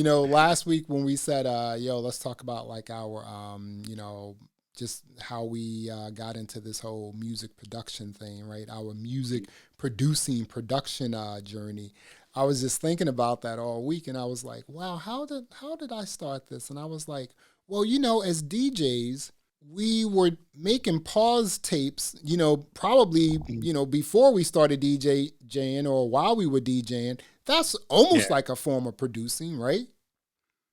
last week when we said, yo, let's talk about like our, just how we got into this whole music production thing, right? Our music producing production journey. I was just thinking about that all week, and I was like, wow, how did I start this? And I was like, well, as DJs, we were making pause tapes, probably, Mm. before we started DJing or while we were DJing. That's almost Yeah. like a form of producing, right?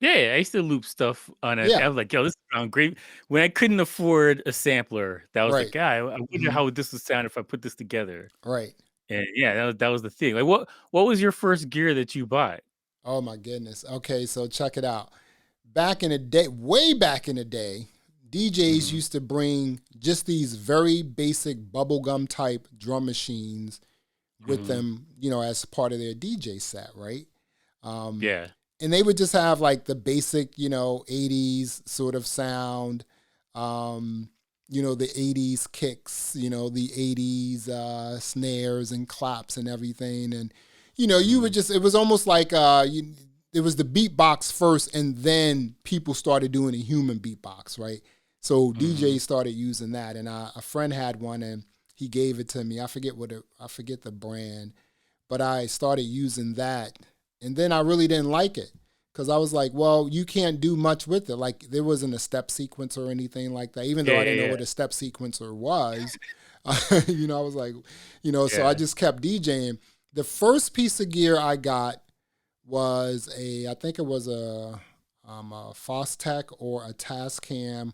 Yeah, I used to loop stuff on it. I Yeah, was like, "Yo, this sounds great." When I couldn't afford a sampler, that was like, right. "God, I wonder Hmm. how this would sound if I put this together." Right. And yeah, that was the thing. Like, what was your first gear that you bought? Oh my goodness. Okay, so check it out. Back in the day, way back in the day, DJs Mhm. used to bring just these very basic bubblegum type drum machines with Mhm. them, as part of their DJ set, right? Um, Yeah. and they would just have like the basic, 80s sort of sound, um, the 80s kicks, the 80s snares and claps and everything. And, you would Mhm. just, it was almost like it was the beatbox first, and then people started doing a human beatbox, right? So Mhm. DJs started using that. And a friend had one, and he gave it to me. I forget the brand, but I started using that, and then I really didn't like it because I was like, well, you can't do much with it. Like there wasn't a step sequencer or anything like that. Even Yeah, though I didn't know yeah, what a step sequencer was, I was like, so I yeah. just kept DJing. The first piece of gear I got was I think it was a Fostech or a Tascam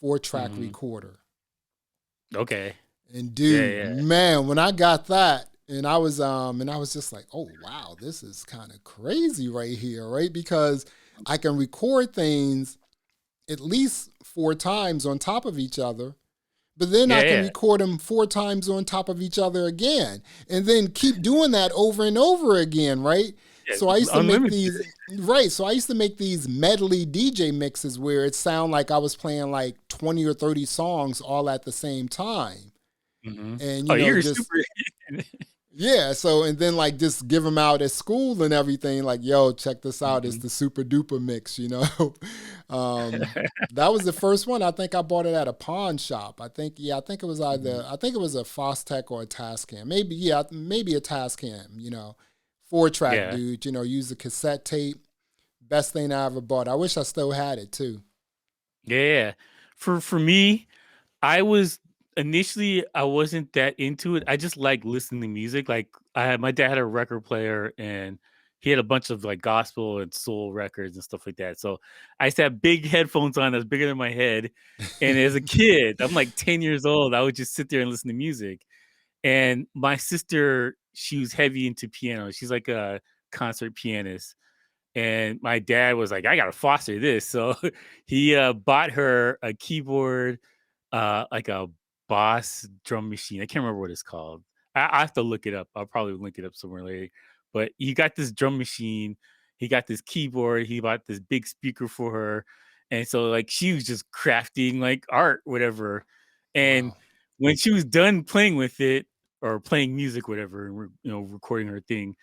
4-track Mhm. recorder. Okay. And Yeah, dude, yeah. man, when I got that, and I was just like, oh wow, this is kind of crazy right here, right? Because I can record things at least 4 times on top of each other, but then I Yeah, can yeah. record them 4 times on top of each other again, and then keep doing that over and over again, right? Yeah, So I used to make unlimited. these right. So I used to make these medley DJ mixes where it sounded like I was playing like 20 or 30 songs all at the same time. Mhm. And Oh, you're just super. yeah, so and then like just give them out at school and everything. Like, yo, check this out. It's Mhm. the super duper mix. That was the first one. I think I bought it at a pawn shop. I think it was Mhm. I think it was a Fostech or a Tascam. Maybe, yeah, maybe a Tascam, 4-track Yeah. dude, use the cassette tape. Best thing I ever bought. I wish I still had it too. Yeah. For me, I was initially I wasn't that into it. I just like listening to music. Like my dad had a record player and he had a bunch of like gospel and soul records and stuff like that. So I used to have big headphones on that's bigger than my head. And as a kid, I'm like 10 years old. I would just sit there and listen to music. And my sister, she was heavy into piano. She's like a concert pianist. And my dad was like, I gotta foster this. So he bought her a keyboard, like a Boss drum machine. I can't remember what it's called. I have to look it up. I'll probably link it up somewhere later. But he got this drum machine, he got this keyboard, he bought this big speaker for her. And so like she was just crafting like art, whatever. And Wow. when she was done playing with it or playing music, whatever, and recording her thing,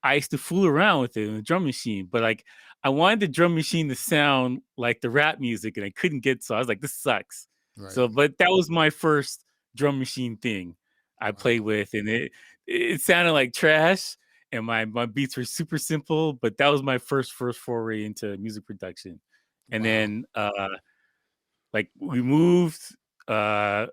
I used to fool around with it in the drum machine, but like I wanted the drum machine to sound like the rap music and I couldn't get so I was like, this sucks. Right. So, but that was my first drum machine thing I played Wow. with, and it sounded like trash, and my beats were super simple, but that was my first foray into music production. And Wow. then like we moved, uh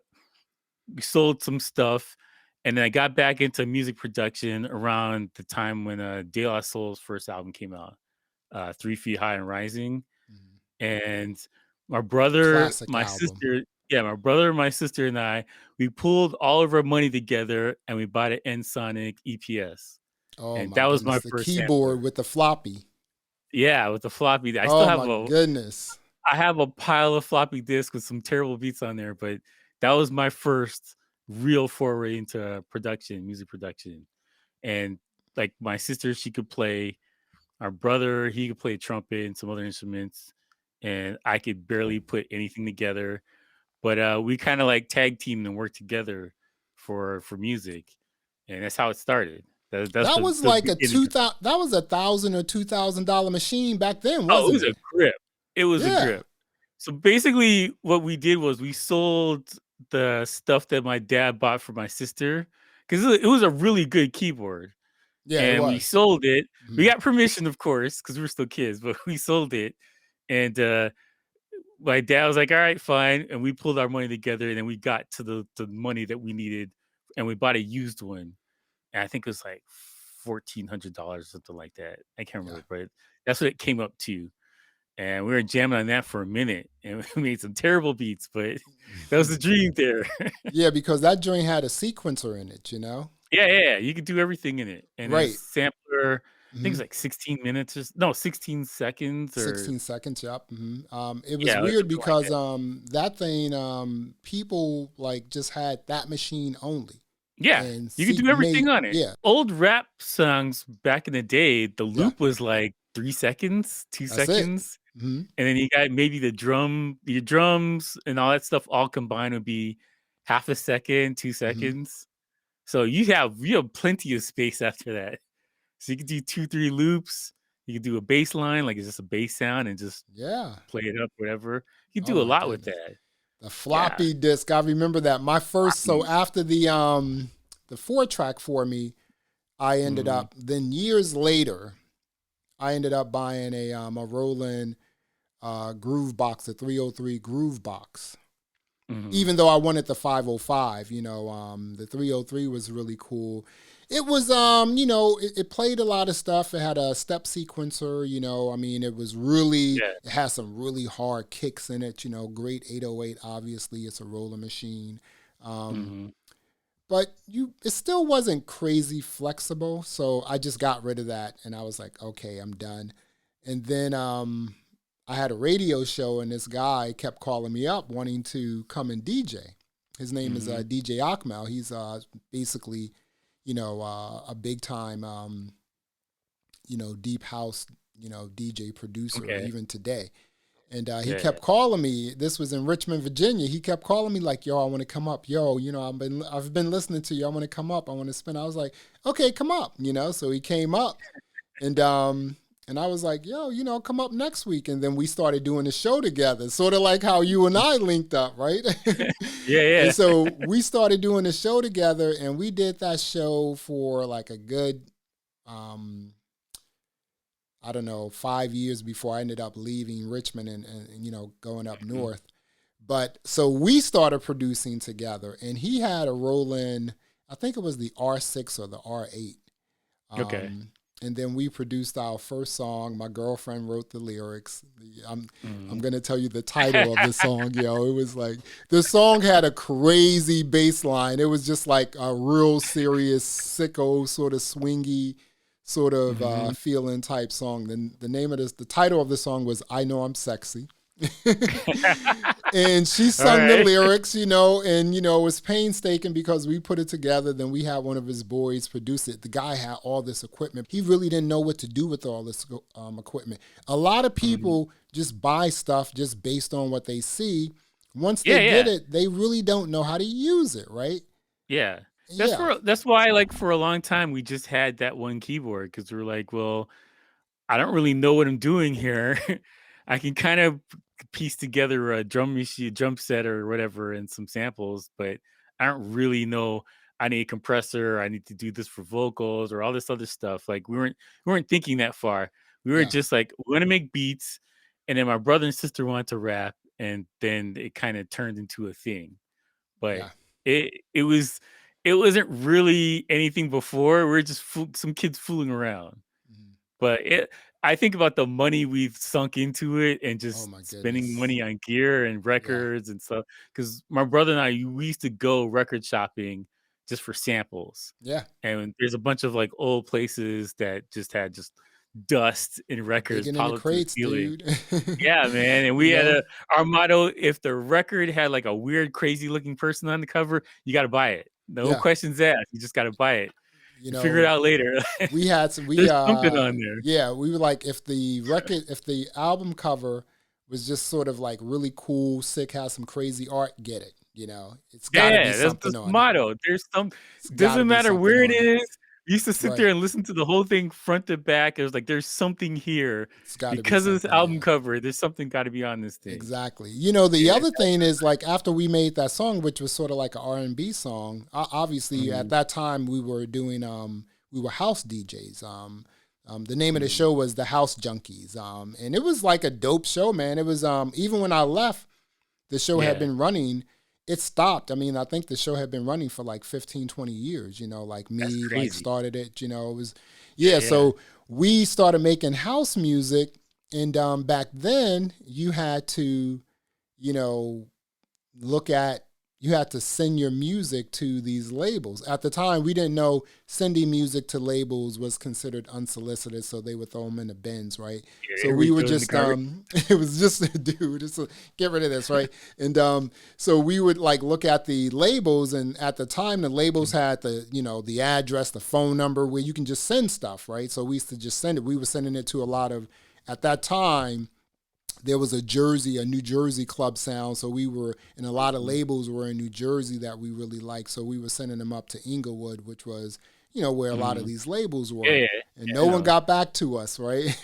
we sold some stuff, and then I got back into music production around the time when De La Soul's first album came out, 3 Feet High and Rising. Mhm. And my brother, Classic my album. sister, yeah, my brother, my sister, and I, we pulled all of our money together and we bought an Nsonic EPS. Oh And my that was my goodness. The first sampler. keyboard with the floppy. Yeah, with the floppy. I still Oh have my a goodness. I have a pile of floppy disks with some terrible beats on there, but that was my first real foray into production, music production. And like my sister, she could play. Our brother, he could play trumpet and some other instruments, and I could barely put anything together. But we kind of like tag teamed and worked together for music, and that's how it started. That's That was the like a beginning. that was $1,000 or $2,000 machine back then, Oh, it was wasn't a it? grip. It was a Yeah. grip. So basically, what we did was we sold the stuff that my dad bought for my sister because it was a really good keyboard, Yeah, it and we was. sold it. We Mhm. got permission, of course, because we were still kids, but we sold it. And my dad was like, "All right, fine," and we pulled our money together, and then we got to the money that we needed, and we bought a used one. And I think it was like $1,400, something like that. I can't Yeah. remember, but that's what it came up to. And we were jamming on that for a minute, and we made some terrible beats, but that was the dream there. Yeah, because that joint had a sequencer in it, you know? Yeah, you could do everything in it. And his Right. sampler, I think it's Mhm. like 16 minutes or no, 16 seconds or 16 seconds, yep. It was yeah, or weird something like because that. that thing people like just had that machine only Yeah, and you could seek do made everything on it. yeah, Old rap songs back in the day, the yeah. loop was like 3 seconds, 2 That's it. seconds. Mhm. And then you got maybe your drums and all that stuff all combined would be half a second, 2 Mhm. seconds. So you have plenty of space after that. So you could do 2, 3 loops. You could do a bass line, like it's just a bass sound and just Yeah. play it up, whatever. You could Oh do a my lot with goodness. that. The Yeah. floppy disk, I remember that. My first so Floppies. after the 4-track for me, I ended Mhm, up then years later, I ended up buying a Roland groove box, a 303 groove box. mhm. Even though I wanted the 505, the 303 was really cool. It was, it played a lot of stuff. It had a step sequencer, I mean, Yeah. it has some really hard kicks in it, great 808, obviously, it's a roller machine. Um, Mhm. but it still wasn't crazy flexible. So I just got rid of that and I was like, okay, I'm done. And then I had a radio show, and this guy kept calling me up wanting to come and DJ. His name is Mhm. DJ Akmal. He's basically, a big time, deep house, DJ producer, Okay. even today. And he Yeah. kept calling me. This was in Richmond, Virginia. He kept calling me like, "Yo, I want to come up. Yo, I've been listening to you. I want to come up. I want to spin." I was like, "Okay, come up." So he came up, and I was like, "Yo, come up next week." And then we started doing the show together, sort of like how you and I linked up, right? Yeah, And yeah. so we started doing the show together, and we did that show for like a good um, I don't know, 5 years before I ended up leaving Richmond and going up Mhm. north. But so we started producing together, and he had a Roland, I think it was the R6 or the R8. Okay. Um, and then we produced our first song. My girlfriend wrote the lyrics. I'm Mhm. gonna tell you the title of the song. It was like the song had a crazy bass line. It was just like a real serious sicko sort of swingy sort of Mhm. feeling type song. Then the title of the song was "I Know I'm Sexy." And she sung the Alright. lyrics, and it was painstaking because we put it together. Then we had one of his boys produce it. The guy had all this equipment. He really didn't know what to do with all this equipment. A lot of Mhm. people just buy stuff just based on what they see. Once Yeah, they get yeah. it, they really don't know how to use it, right? Yeah. Yeah, That's why, like, for a long time, we just had that one keyboard because 'cause we're like, "Well, I don't really know what I'm doing here. I can kind of piece together a drum machine, drum set or whatever and some samples, but I don't really know I need a compressor, I need to do this for vocals or all this other stuff." Like we weren't thinking that far. We were yeah, just like, we want to make beats. And then my brother and sister wanted to rap, and then it kind of turned into a thing. But yeah. it wasn't really anything before. We are just some kids fooling around. Mhm. But I think about the money we've sunk into it and Oh just my spending goodness. money on gear and Yeah, records and stuff. Because my brother and I, we used to go record shopping just for samples. yeah. And there's a bunch of like old places that just had just dust and records Digging in the piled up to the crates, ceiling. dude. Yeah, man. And you we had know, our motto: if the record had like a weird, crazy looking person on the cover, you got to buy it. No yeah. questions asked. You just got to buy it. You You figure it know, out later. we had some There's something on there. we were like if the album cover was just sort of like really cool, sick, has some crazy art, get it. It's Yeah, got to be yeah, that's something the on it. motto. There's some It's got to doesn't be matter something where it on it. is, We used to sit there Right. and listen to the whole thing front to back. It was like, there's something here It's got to be because of this something album there. cover. There's something got to be on this thing. Exactly. You know, the Yeah. other thing is like after we made that song, which was sort of like an R&B song. Obviously, at Mhm, that time we were doing we were house DJs. The name of the mhm. show was the House Junkies. And it was like a dope show, man. It was even when I left, the show had Yeah, been running. It stopped. I mean, I think the show had been running for like 15, 20 years, you know, like that's me like crazy. started it, you know, it was Yeah, yeah, yeah. so we started making house music and back then you had to, you know, look at you had to send your music to these labels. At the time, we didn't know sending music to labels was considered unsolicited, so they would throw them in the bins, right? Yeah, So here we we were go in the just garbage. it was just dude, get rid of this, right? And so we would like look at the labels, and at the time, the labels had the the address, the phone number where you can just send stuff, right? So we used to just send it. We were sending it to a lot of at that time there was a New Jersey club sound. So we were, and a lot of Mhm. labels were in New Jersey that we really liked. So we were sending them up to Inglewood, which was, where a lot of Mhm. these labels Yeah, were. yeah, And yeah, I no one know. got back to us, right?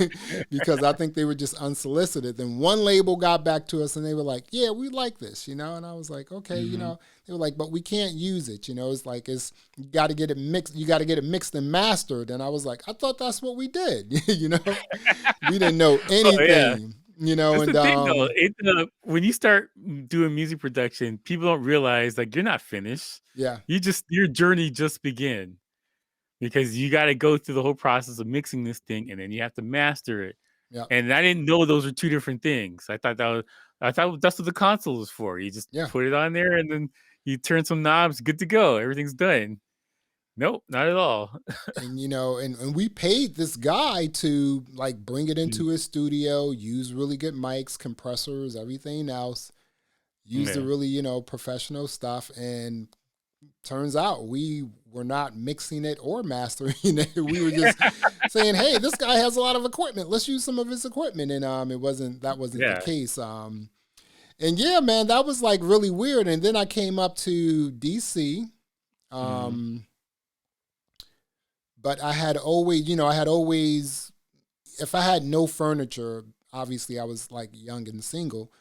Because I think they were just unsolicited. Then one label got back to us and they were like, yeah, we like this, And I was like, okay, Mhm. they were like, but we can't use it, It's like, you got to get it mixed. You got to get it mixed and mastered. And I was like, I thought that's what we did, We didn't know Oh, yeah. anything, That's and the thing though. When you start doing music production, people don't realize like you're not finished. yeah, Your journey just began because you got to go through the whole process of mixing this thing and then you have to master it. yeah, And I didn't know those were two different things. I thought that's what the console was for. You just yeah. put it on there and then you turn some knobs, good to go. Everything's done. Nope, not at all. And and we paid this guy to like bring it Mm, into his studio, use really good mics, compressors, everything else, use the yeah. really, professional stuff. And turns out we were not mixing it or mastering it. We were just saying, hey, this guy has a lot of equipment. Let's use some of his equipment. And that wasn't the Yeah. case. And yeah, man, that was like really weird. And then I came up to DC. Mhm. Um, but I had always, if I had no furniture, obviously I was like young and single.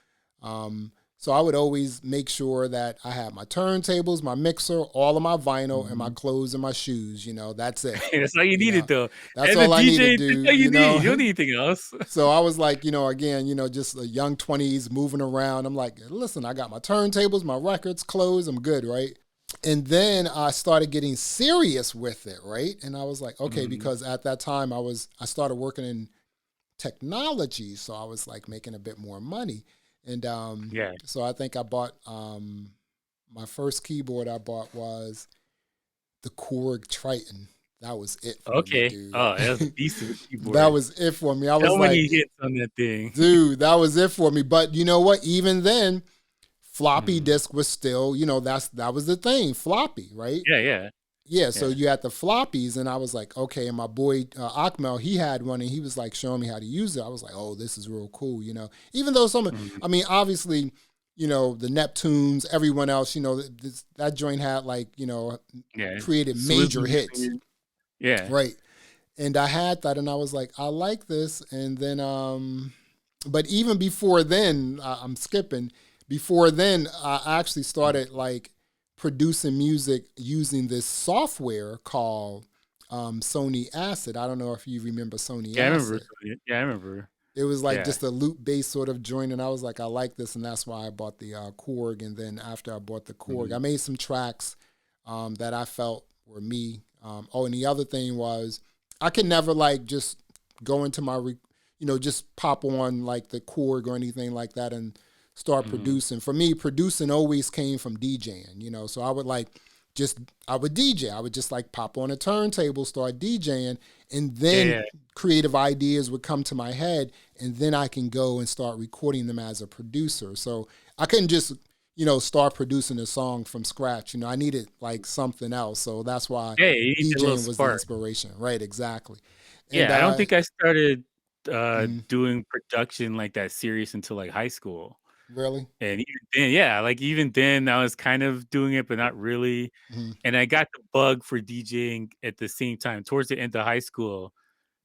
So I would always make sure that I had my turntables, my mixer, all of my vinyl, and my Mhm. clothes and my shoes. That's it. That's all you You needed know, though. that's As a all I need to DJ, that's do. all you need. You don't need anything else. So I was like, again, just a young 20s moving around. I'm like, listen, I got my turntables, my records, clothes, I'm good, right? And then I started getting serious with it, right? And I was like, okay, Mhm. because at that time I started working in technology, so I was like making a bit more money. And Yeah. so I think I bought my first keyboard I bought was the Korg Triton. That was it for me, Okay. dude. Oh, that's a beast of a That keyboard. was it for me. I was So like, many hits on that thing. dude, that was it for me. But you know what? Even then, floppy Mhm. disk was still, that was the thing, floppy, right? Yeah, yeah, Yeah, so yeah. you had the floppies, and I was like, okay. And my boy Akmel, he had one, and he was like showing me how to use it. I was like, oh, this is real cool, Even though Mhm. I mean, obviously, the Neptunes, everyone else, that joint had like, Yeah. created major Swizz hits, yeah. right? And I had that, and I was like, I like this. And then, but even before then, I'm skipping. Before then, I actually Mhm. started like producing music using this software called Sony Acid. I don't know if you remember Sony Yeah, I remember. Acid. Yeah, I remember. It was like Yeah. just a loop based sort of joint, and I was like, I like this, and that's why I bought the Korg. And then after I bought the Korg, I Mhm. made some tracks that I felt were me. And the other thing was, I could never like just go into just pop on like the Korg or anything like that and start Mhm. producing. For me, producing always came from DJing, So I would like just I would DJ. I would just like pop on a turntable, start DJing, and Yeah, then yeah. creative ideas would come to my head, and then I can go and start recording them as a producer. So I couldn't just start producing a song from scratch. I needed like something else. So that's why Hey, you need that little DJing was the spark. inspiration. Right, exactly. And Yeah, I don't think I started, mhm. doing production like that serious until, like, high school. Really? And even then, yeah, like even then I was kind of doing it, but not really. Mm-hmm. And I got the bug for DJing at the same time towards the end of high school.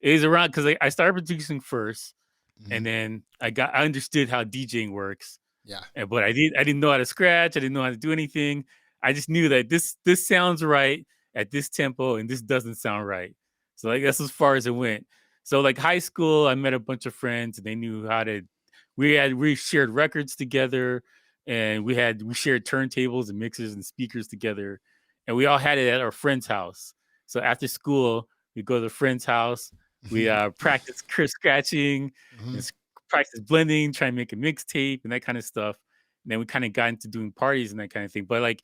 It was around because I started producing first, Mm-hmm. and then I understood how DJing works. Yeah. But I didn't know how to scratch. I didn't know how to do anything. I just knew that this sounds right at this tempo, and this doesn't sound right. So like that's as far as it went. So like high school, I met a bunch of friends, and they knew how to. We shared records together, and we shared turntables and mixers and speakers together, and we all had it at our friend's house. So after school, we go to the friend's house. We practice scratching Mm-hmm. and practice blending, try and make a mixtape and that kind of stuff. And then we kind of got into doing parties and that kind of thing. But like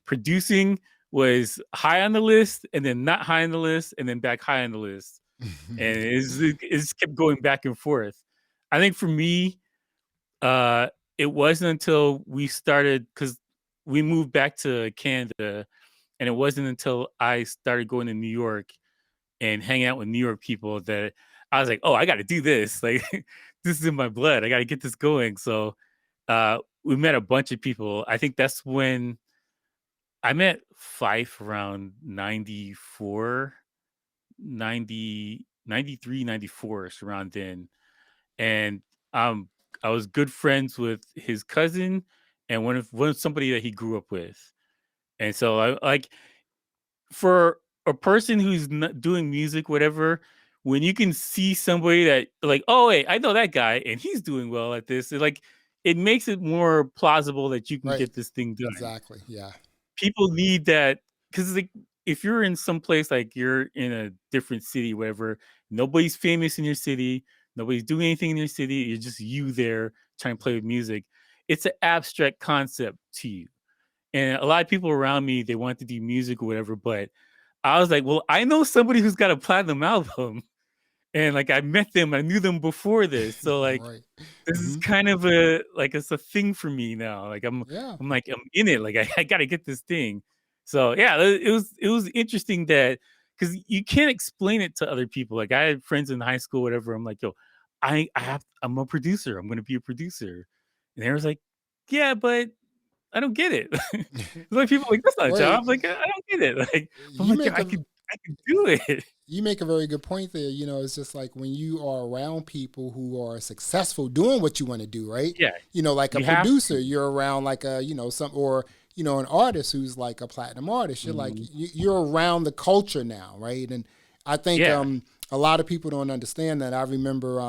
producing was high on the list and then not high on the list and then back high on the list. And it's kept going back and forth. I think for me, uh, it wasn't until we started because we moved back to Canada, and it wasn't until I started going to New York and hanging out with New York people that I was like, oh, I got to do this. Like, this is in my blood. I got to get this going. So, we met a bunch of people. I think that's when I met Fife around 94, 90, 93, 94, around then. And um, I was good friends with his cousin and one of somebody that he grew up with. And so I like for a person who's not doing music, whatever, when you can see somebody that like, oh wait, I know that guy and he's doing well at this, it makes it more plausible that you can Right. get this thing done. Exactly. Yeah. People need that because like if you're in some place like you're in a different city, whatever, nobody's famous in your city, nobody's doing anything in your city, you're just you there trying to play with music. It's an abstract concept to you. And a lot of people around me, they want to do music or whatever, but I was like, well, I know somebody who's got a platinum album, and like I met them, I knew them before this, so like Right. this is Mm-hmm. kind of it's a thing for me now. Like Yeah. I'm in it. Like I got to get this thing. So yeah, it was interesting that because you can't explain it to other people. Like I had friends in high school, whatever. I'm like, yo, I'm a producer. I'm going to be a producer, and they was like, yeah, but I don't get it. Like people are like that's not a Right. job. Like I don't get it. Like I'm You like, yeah, make a I could do it. you make a very good point there. You know, it's just like when you are around people who are successful doing what you want to do, right? Yeah, You know, like a you have producer, to. you're around like a, you know, some, or, you know, an artist who's like a platinum artist. You're like, Mhm. you're around the culture now, right? And I think Yeah, a lot of people don't understand that. I remember,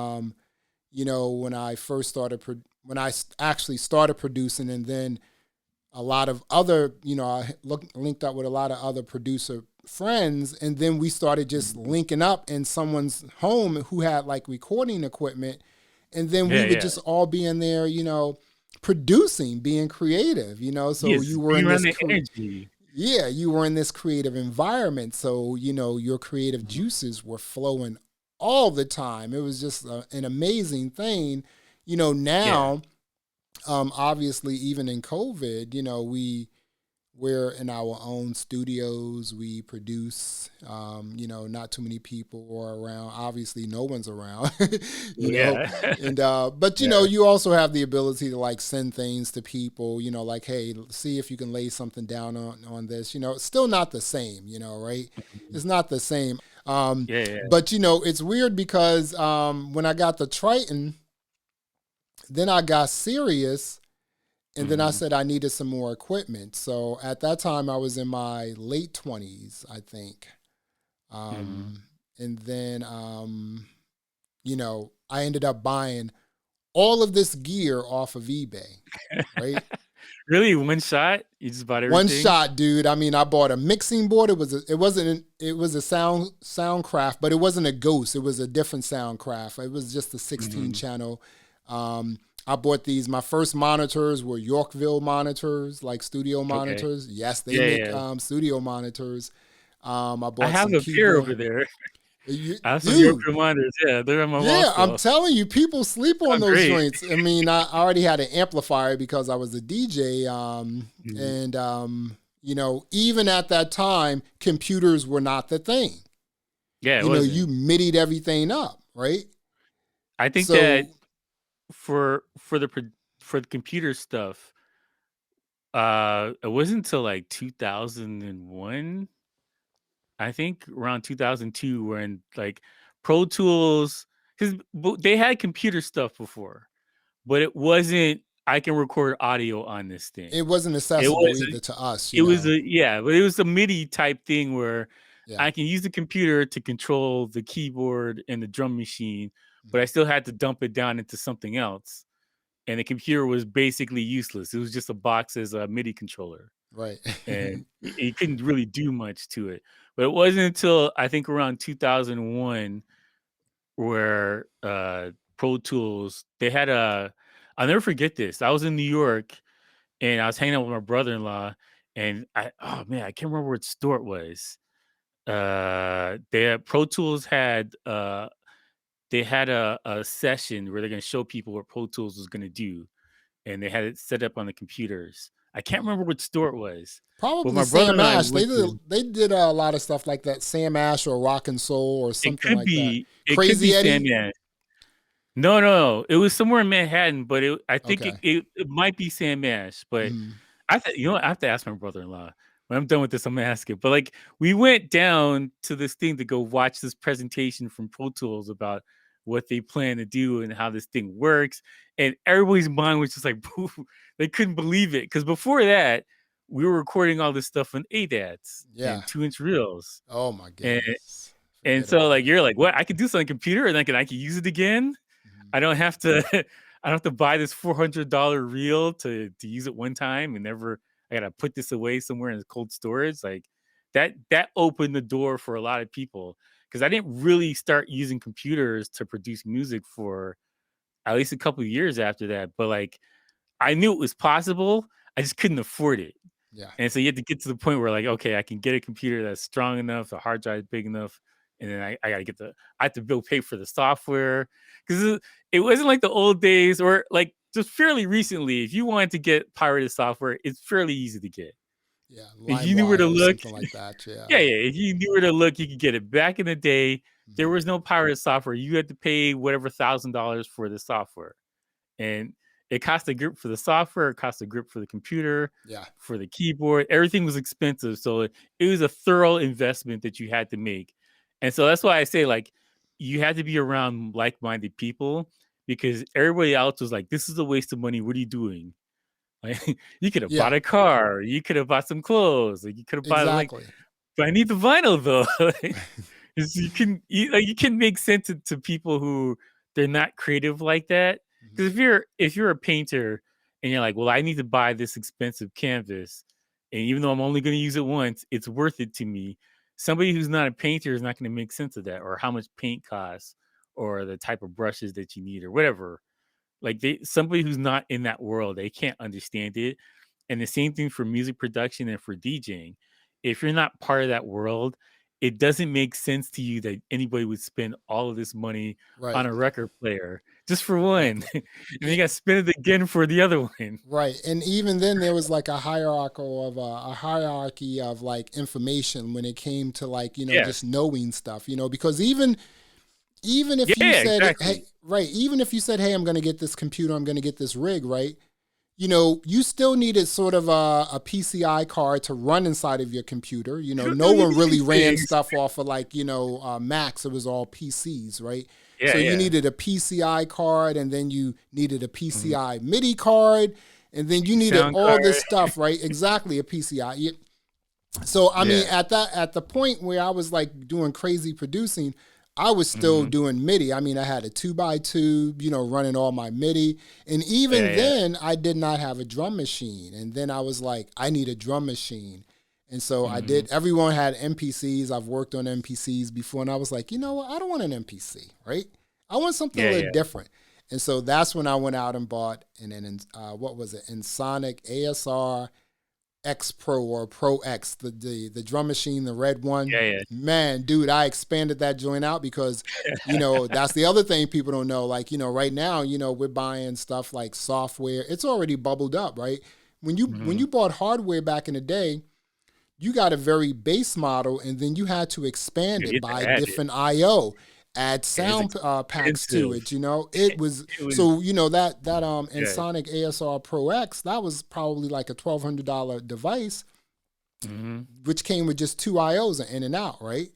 you know, when I first started, when I actually started producing, and then a lot of other, you know, I linked up with a lot of other producer friends, and then we started just mhm. linking up in someone's home who had like recording equipment, and then we Yeah, would yeah. just all be in there, you know, producing, being creative, you know. So Yes, you were being in around this the energy. yeah, you were in this creative environment, so you know your creative Mhm. juices were flowing all the time. It was just an amazing thing, you know. Yeah. Now, obviously, even in COVID, you know, we're in our own studios. We produce. You know, not too many people are around. Obviously, no one's around. You Well, know, yeah. and but you Yeah. know, you also have the ability to like send things to people. You know, like hey, see if you can lay something down on this. You know, it's still not the same. You know, right? Mhm. It's not the same. Yeah, yeah. But you know, it's weird because when I got the Triton, then I got serious, and then I Mhm. said I needed some more equipment. So at that time, I was in my late 20s, I think. Mhm. Um, and then, you know, I ended up buying all of this gear off of eBay, right? Really, one shot? You just bought One everything? shot, dude. I mean, I bought a mixing board. It wasn't it was a soundcraft, but it wasn't a Ghost. It was a different soundcraft. It was just a 16 Mhm. channel. Um, I bought these. My first monitors were Yorkville monitors, like studio Okay. monitors. Yes, they Yeah, make yeah. studio monitors. I I bought have some a pair keyboard. over there. I have some Dude, Yorker monitors. Yeah, they're on my wall yeah, I'm still. telling you, people sleep on Sound those great. joints. I mean, I already had an amplifier because I was a DJ, Mhm. and you know, even at that time, computers were not the thing. Yeah, it You know, wasn't. you midied everything up, right? I think that So, for for the computer stuff, it wasn't until like 2001, I think around 2002, when like Pro Tools, because they had computer stuff before, but it wasn't. I can record audio on this thing. It wasn't It accessible was. either to us, It was a yeah, but it was a MIDI type thing where Yeah. I can use the computer to control the keyboard and the drum machine, but I Mhm. still had to dump it down into something else. And the computer was basically useless. It was just a box as a MIDI controller, Right. and you couldn't really do much to it. But it wasn't until I think around 2001 where Pro Tools they had a. I'll never forget this. I was in New York and I was hanging out with my brother-in-law, and oh man, I can't remember what store it was. They had Pro Tools had they had a session where they're gonna show people what Pro Tools was gonna do, and they had it set up on the computers. I can't Mm. remember what store it was, but Probably my brother Sam and I Ash. went to. They did a lot of stuff like that. Sam Ash or Rock and Soul or something like that. It could be Crazy Eddie. Sandman. No, no, it was somewhere in Manhattan, but I think Okay. it might be Sam Mash, but Mhm. you know what? I have to ask my brother-in-law. When I'm done with this, I'm gonna ask it. But like we went down to this thing to go watch this presentation from Pro Tools about what they plan to do and how this thing works. And everybody's mind was just like, they couldn't believe it. Because before that, we were recording all this stuff on ADATs Yeah. and 2-inch reels. Oh my And goodness. and Forget so about like it. you're like, what? I could do this on a computer and I can use it again. Mhm. I don't have to I don't have to buy this $400 reel to use it one time and never. I gotta put this away somewhere in cold storage. Like that opened the door for a lot of people because I didn't really start using computers to produce music for at least a couple of years after that. But like I knew it was possible. I just couldn't afford it. Yeah. And so you have to get to the point where like, okay, I can get a computer that's strong enough, the hard drive is big enough, and then I gotta I have to bill pay for the software. Because it wasn't like the old days or like just fairly recently. If you wanted to get pirated software, it's fairly easy to get. Yeah. If you knew where to LimeWire or look, something like that. Yeah. yeah, yeah. If you knew where to look, you could get it. Back in the day, there Mhm. was no pirated software. You had to pay whatever $1,000 for the software. And it cost a grip for the software, it cost a grip for the computer, Yeah. for the keyboard. Everything was expensive. So it was a thorough investment that you had to make. And so that's why I say, like, you had to be around like minded people because everybody else was like, this is a waste of money. What are you doing? Like, you could have Yeah. bought a car, you could have bought some clothes, like, you could have bought, like, Exactly. but I need the vinyl though. You can make sense to people who they're not creative like that. Mhm. Because if you're a painter and you're like, well, I need to buy this expensive canvas, and even though I'm only going to use it once, it's worth it to me. Somebody who's not a painter is not going to make sense of that, or how much paint costs, or the type of brushes that you need, or whatever. Like somebody who's not in that world, they can't understand it. And the same thing for music production and for DJing. If you're not part of that world, it doesn't make sense to you that anybody would spend all of this money Right. on a record player just for one. Exactly. And then you got to spend it again for the other one. Right, and even then there was like a hierarchy of like information when it came to like Yes. just knowing stuff, because even if you Yeah, said hey, exactly. right, even if you said hey, I'm going to get this computer, I'm going to get this rig, right, you still needed sort of a PCI card to run inside of your computer. Who No knew one really these ran things? stuff off of like Macs. It was all PCs, right? Yeah, So you yeah. needed a PCI card, and then you needed a Mhm. PCI MIDI card, and then you needed Sound all card. this stuff, right? Exactly, a PCI. So I mean, Yeah. at the point where I was like doing crazy producing, I was still Hmm. doing MIDI. I mean, I had a 2x2, running all my MIDI, and even Yeah, yeah. then, I did not have a drum machine. And then I was like, I need a drum machine, and so I Hmm. did. Everyone had MPCs. I've worked on MPCs before, and I was like, you know what? I don't want an MPC, right? I want something a Yeah, little yeah. different. And so that's when I went out and bought what was it? Ensoniq ASR X Pro or Pro X, the drum machine, the red one. Yeah, yeah. Man, dude, I expanded that joint out because, that's the other thing people don't know. Like, right now, we're buying stuff like software. It's already bubbled up, right? When Hmm. you bought hardware back in the day, you got a very base model and then you had to expand Yeah, you it have to by add it. different IO. add It was sound packs to expensive. it. It was It was so that yeah. Ensoniq ASR Pro X, that was probably like a $1,200 device, Hmm. which came with just two IOs, an in and out, right?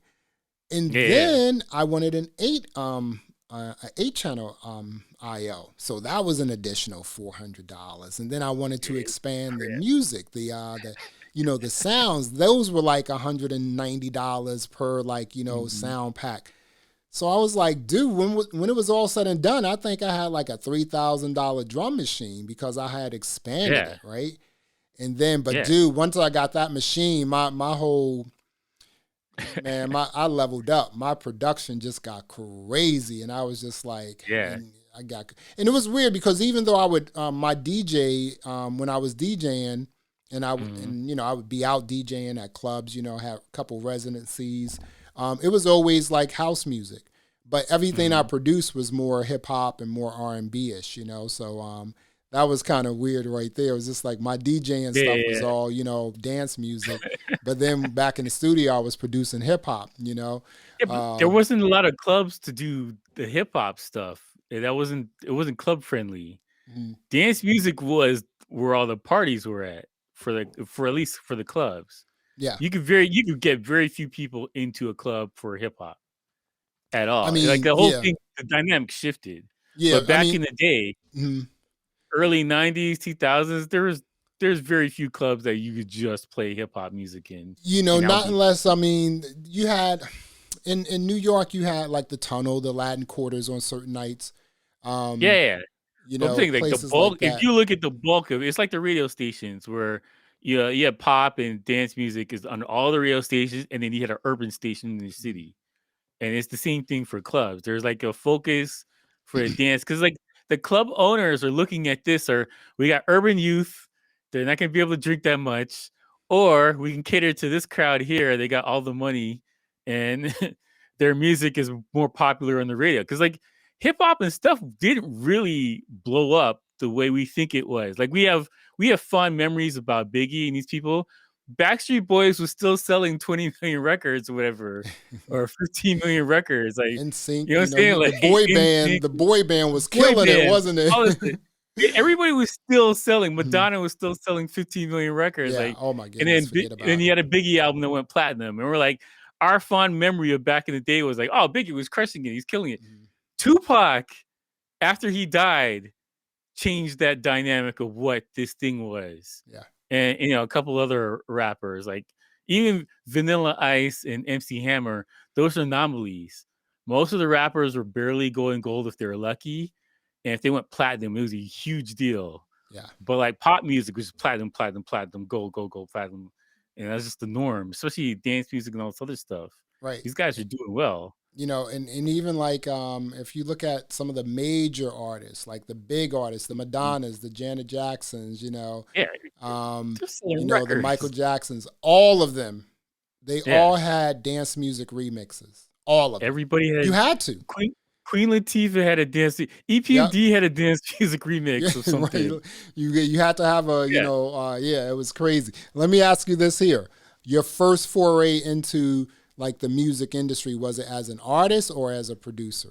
And Yeah, yeah. then I wanted an a 8 channel IO, so that was an additional $400. And then I wanted to Yeah, expand the crap. music, the sounds. Those were like $190 per Mhm. sound pack. So I was like, dude, when it was all said and done, I think I had like a $3,000 drum machine because I had expanded Yeah, it, right? And then, but yeah, dude, once I got that machine, my whole man, I leveled up. My production just got crazy, and I was just like, yeah. and it was weird because even though I would my DJ when I was DJing, Mhm, I would be out DJing at clubs, have a couple residencies. It was always like house music, but everything I mhm. produced was more hip hop and more R&B ish, So that was kind of weird right there. It was just like my DJing Yeah, stuff yeah, was all dance music, but then back in the studio I was producing hip hop. yeah, but there Uh, wasn't a lot of clubs to do the hip hop stuff. It wasn't club friendly. mm, Dance music was where all the parties were at for at least for the clubs. yeah, You could get very few people into a club for hip hop at I all. Like mean, the whole yeah, thing, the dynamic shifted. yeah. But I back mean, in the day, mm, early 90s, 2000s, there's very few clubs that you could just play hip hop music in, and that would not be unless you had in New York you had like the Tunnel, the Latin Quarters on certain nights, yeah, um, yeah. But I'm saying like the places like bulk. If that. you look at the bulk of it, it's like the radio stations where yeah, pop and dance music is on all the radio stations, and then you had an urban station in the city. And it's the same thing for clubs. There's like a focus for the dance because like the club owners are looking at this, or we got urban youth, they're not gonna be able to drink that much, or we can cater to this crowd here. They got all the money, and their music is more popular on the radio. Because like hip hop and stuff didn't really blow up the way we think it was. Like we have fond memories about Biggie and these people. Backstreet Boys was still selling 20 million records or whatever, or 15 million records. Like, In sync, you know what I'm saying? Like the boy band was boy killing it, bands, wasn't it? all this shit. Everybody was still selling. Mhm. Madonna was still selling 15 million records. Yeah. Like, Oh my and goodness, forget then about you it. had a Biggie album that went platinum, and we're like, our fond memory of back in the day was like, oh, Biggie was crushing it. He's killing it. Mhm. Tupac, after he died, changed that dynamic of what this thing was. Yeah. And a couple other rappers, like even Vanilla Ice and MC Hammer, those are anomalies. Most of the rappers were barely going gold if they were lucky. And if they went platinum, it was a huge deal. Yeah. But like pop music was platinum, platinum, platinum, gold, gold, gold, platinum. And that's just the norm, especially dance music and all this other stuff. Right. These guys are doing well. And even like if you look at some of the major artists, like the big artists, the Mm. Madonnas, the Janet Jacksons, Yeah, um, they're selling the Michael records. Jacksons, all of them, they Yeah. all had dance music remixes. All of them. Everybody You had had to. Queen Latifah had a dance. Yep. EP15 had a dance music remix Yeah, of right. something. You had to have a, Yeah. yeah, it was crazy. Let me ask you this here. Your first foray into like the music industry, was it as an artist or as a producer?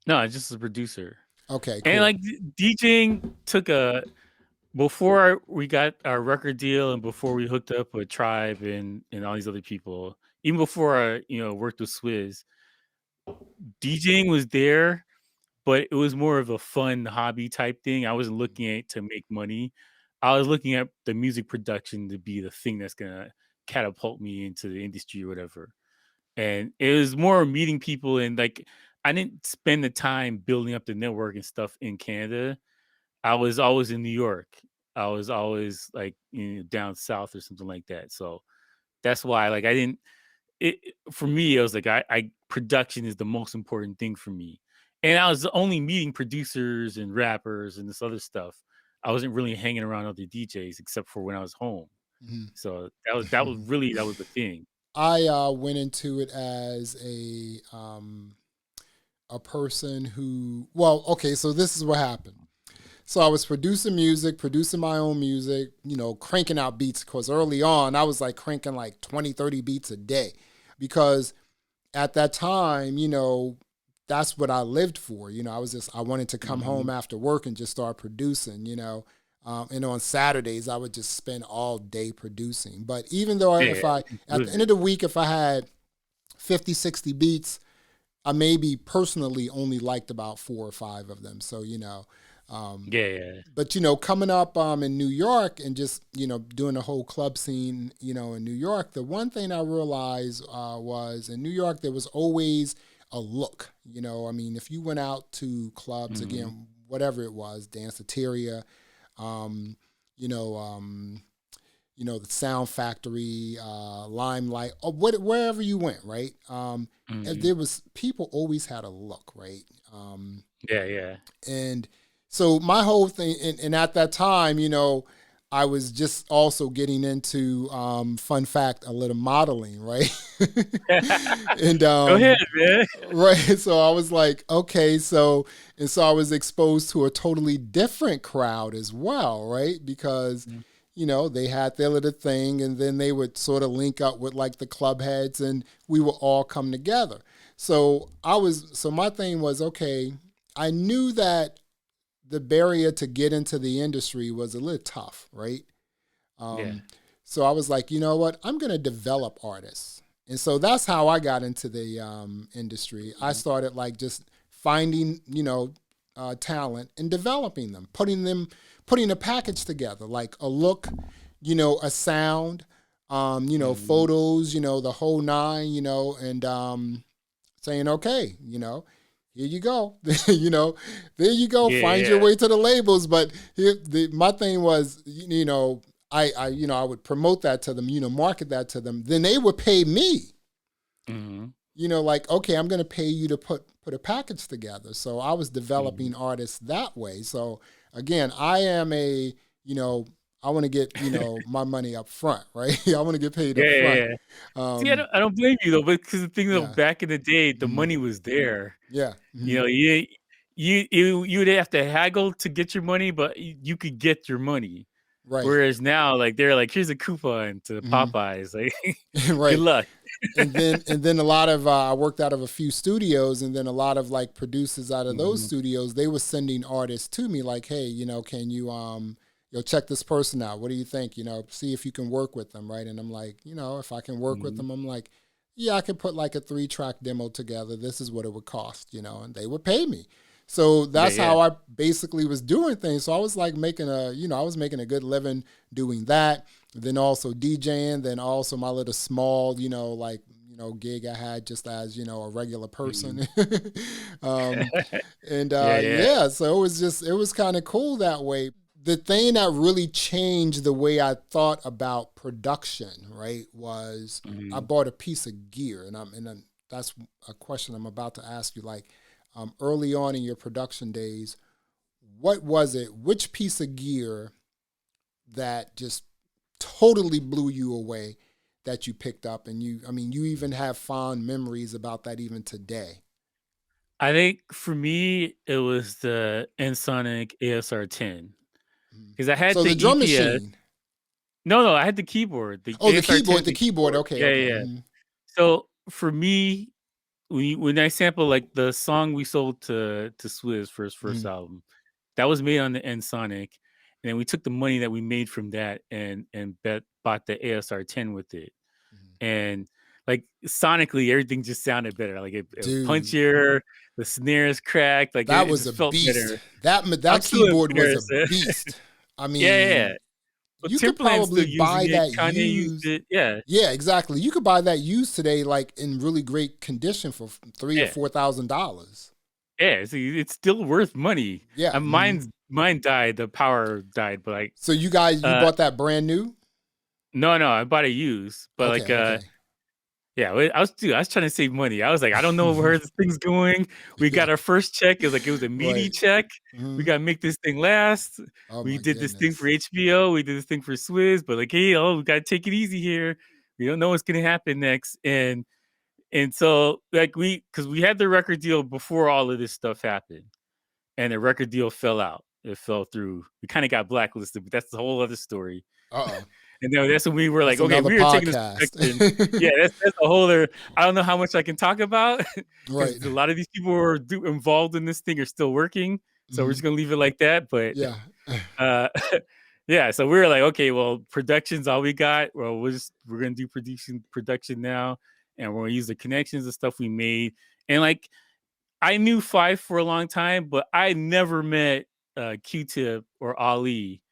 No, just as a producer. Okay, And cool. like DJing took a before we got our record deal and before we hooked up with Tribe and all these other people, even before I, worked with Swizz, DJing was there, but it was more of a fun hobby type thing. I wasn't looking at it to make money. I was looking at the music production to be the thing that's gonna catapult me into the industry or whatever. And it was more meeting people, and like I didn't spend the time building up the network and stuff in Canada. I was always in New York. I was always like down south or something like that. So that's why like I didn't for me, it was like I production is the most important thing for me. And I was only meeting producers and rappers and this other stuff. I wasn't really hanging around other DJs except for when I was home. Mhm. So that was the thing. I went into it as a person who, well, okay, so this is what happened. So I was producing music, producing my own music, cranking out beats, because early on I was like cranking like 20, 30 beats a day, because at that time, that's what I lived for. I wanted to come home Mhm. after work and just start producing, and on Saturdays, I would just spend all day producing. But even though if Yeah, I, at the end good. of the week, if I had 50, 60 beats, I maybe personally only liked about 4 or 5 of them. So, um, Yeah, yeah. but coming up in New York and just doing the whole club scene in New York, the one thing I realized was in New York there was always a look. I mean, if you went out to clubs Mhm. again, whatever it was, Danceteria, um, you know, um, the Sound Factory, Limelight, or wherever you went, right? Mhm. There was people always had a look, right? Yeah, yeah. And so my whole thing, and at that time, I was just also getting into, fun fact, a little modeling, right? and Go ahead, man. right, so I was like, okay, so I was exposed to a totally different crowd as well, right? Because Mm. they had their little thing, and then they would sort of link up with like the club heads, and we would all come together. So my thing was, okay, I knew that the barrier to get into the industry was a little tough, right? Yeah. Um, so I was like, you know what? I'm going to develop artists. And so that's how I got into the industry. I Mhm. started like just finding, talent and developing them, putting a package together, like a look, a sound, Mhm. photos, the whole nine, and saying, okay, here you go. There you go. Yeah, Find your yeah. way to the labels. But my thing was, I would promote that to them, market that to them. Then they would pay me, Mhm. like, okay, I'm going to pay you to put a package together. So I was Mhm. developing artists that way. So again, I am you know, I want to get, my money up front, right? I want to get paid Yeah, up yeah, front. yeah. See, I Um, don't blame you though, because the thing though, yeah. back in the day, the Mhm. money was there. Yeah. You Mhm. know, you would have to haggle to get your money, but you could get your money. Right. Whereas now, like they're like, here's a coupon to Mhm. Popeyes. Like, good right. luck. And then a lot of I worked out of a few studios, and then a lot of like producers out of those Mhm. studios, they were sending artists to me like, hey, can you check this person out? What do you think? See if you can work with them, right? And I'm like, if I can work with Mhm. them, I'm like, yeah, I could put like a 3-track demo together. This is what it would cost, and they would pay me. So Yeah, that's yeah. how I basically was doing things. So I was like I was making a good living doing that. Then also DJing, then also my little small, like, gig I had just as, a regular Mhm. person. um, and Yeah, yeah. yeah, so it was kind of cool that way. The thing that really changed the way I thought about production, right, was I Mhm. bought a piece of gear, that's a question I'm about to ask you. Like, early on in your production days, what was it? Which piece of gear that just totally blew you away that you picked up, and you even have fond memories about that even today? I think for me, it was the Ensoniq ASR-10 Mhm. because I had So the the drum EPS. machine. No, no, I had the keyboard. The Oh, ASR-10 is the the keyboard. keyboard. Okay, Yeah, okay. yeah, yeah. So for me, when I sample like the song we sold to Swizz for his first Mhm, album, that was made on the Ensoniq, and then we took the money that we made from that and bought the ASR-10 with it, mhm. and like sonically everything just sounded better. Like it was Dude, punchier, the snares cracked, like that it was just a felt beast. better. I'm That still keyboard was a embarrassed. beast. I Yeah, yeah, yeah. mean, But you could Timberland's still probably using buy it. that Kanye used used. it. Yeah, Yeah, exactly. You could buy that used today, like in really great condition for three or yeah. $4,000. Yeah, see, it's still worth money. Yeah. Mine died, the power died, but like, So you uh, bought that brand new? no, no, I bought a used, but like, Okay, okay. yeah, I was trying to save money. I was like, I don't know where this thing's going. We yeah, got our first check. It was a Midi right. check. We Hmm. got to make this thing last. Oh We my did this thing for goodness. HBO. We did this thing for Swizz, but like, hey, we got to take it easy here. We don't know what's gonna happen next, and so like because we had the record deal before all of this stuff happened, and the record deal fell out. It fell through. We kind of got blacklisted, but that's the whole other story. Uh oh. And then that's when we were like, That's okay, another we are taking this production. podcast. Yeah, that's a whole other. I don't know how much I can talk about Right. because a lot of these people who are involved in this thing are still working. So we're just gonna leave it like that. But Yeah. uh, yeah, so we were like, okay, well, production's all we got. Well, we're gonna do production now, and we're gonna use the connections and stuff we made. And like, I knew Fife for a long time, but I never met Q-Tip or Ali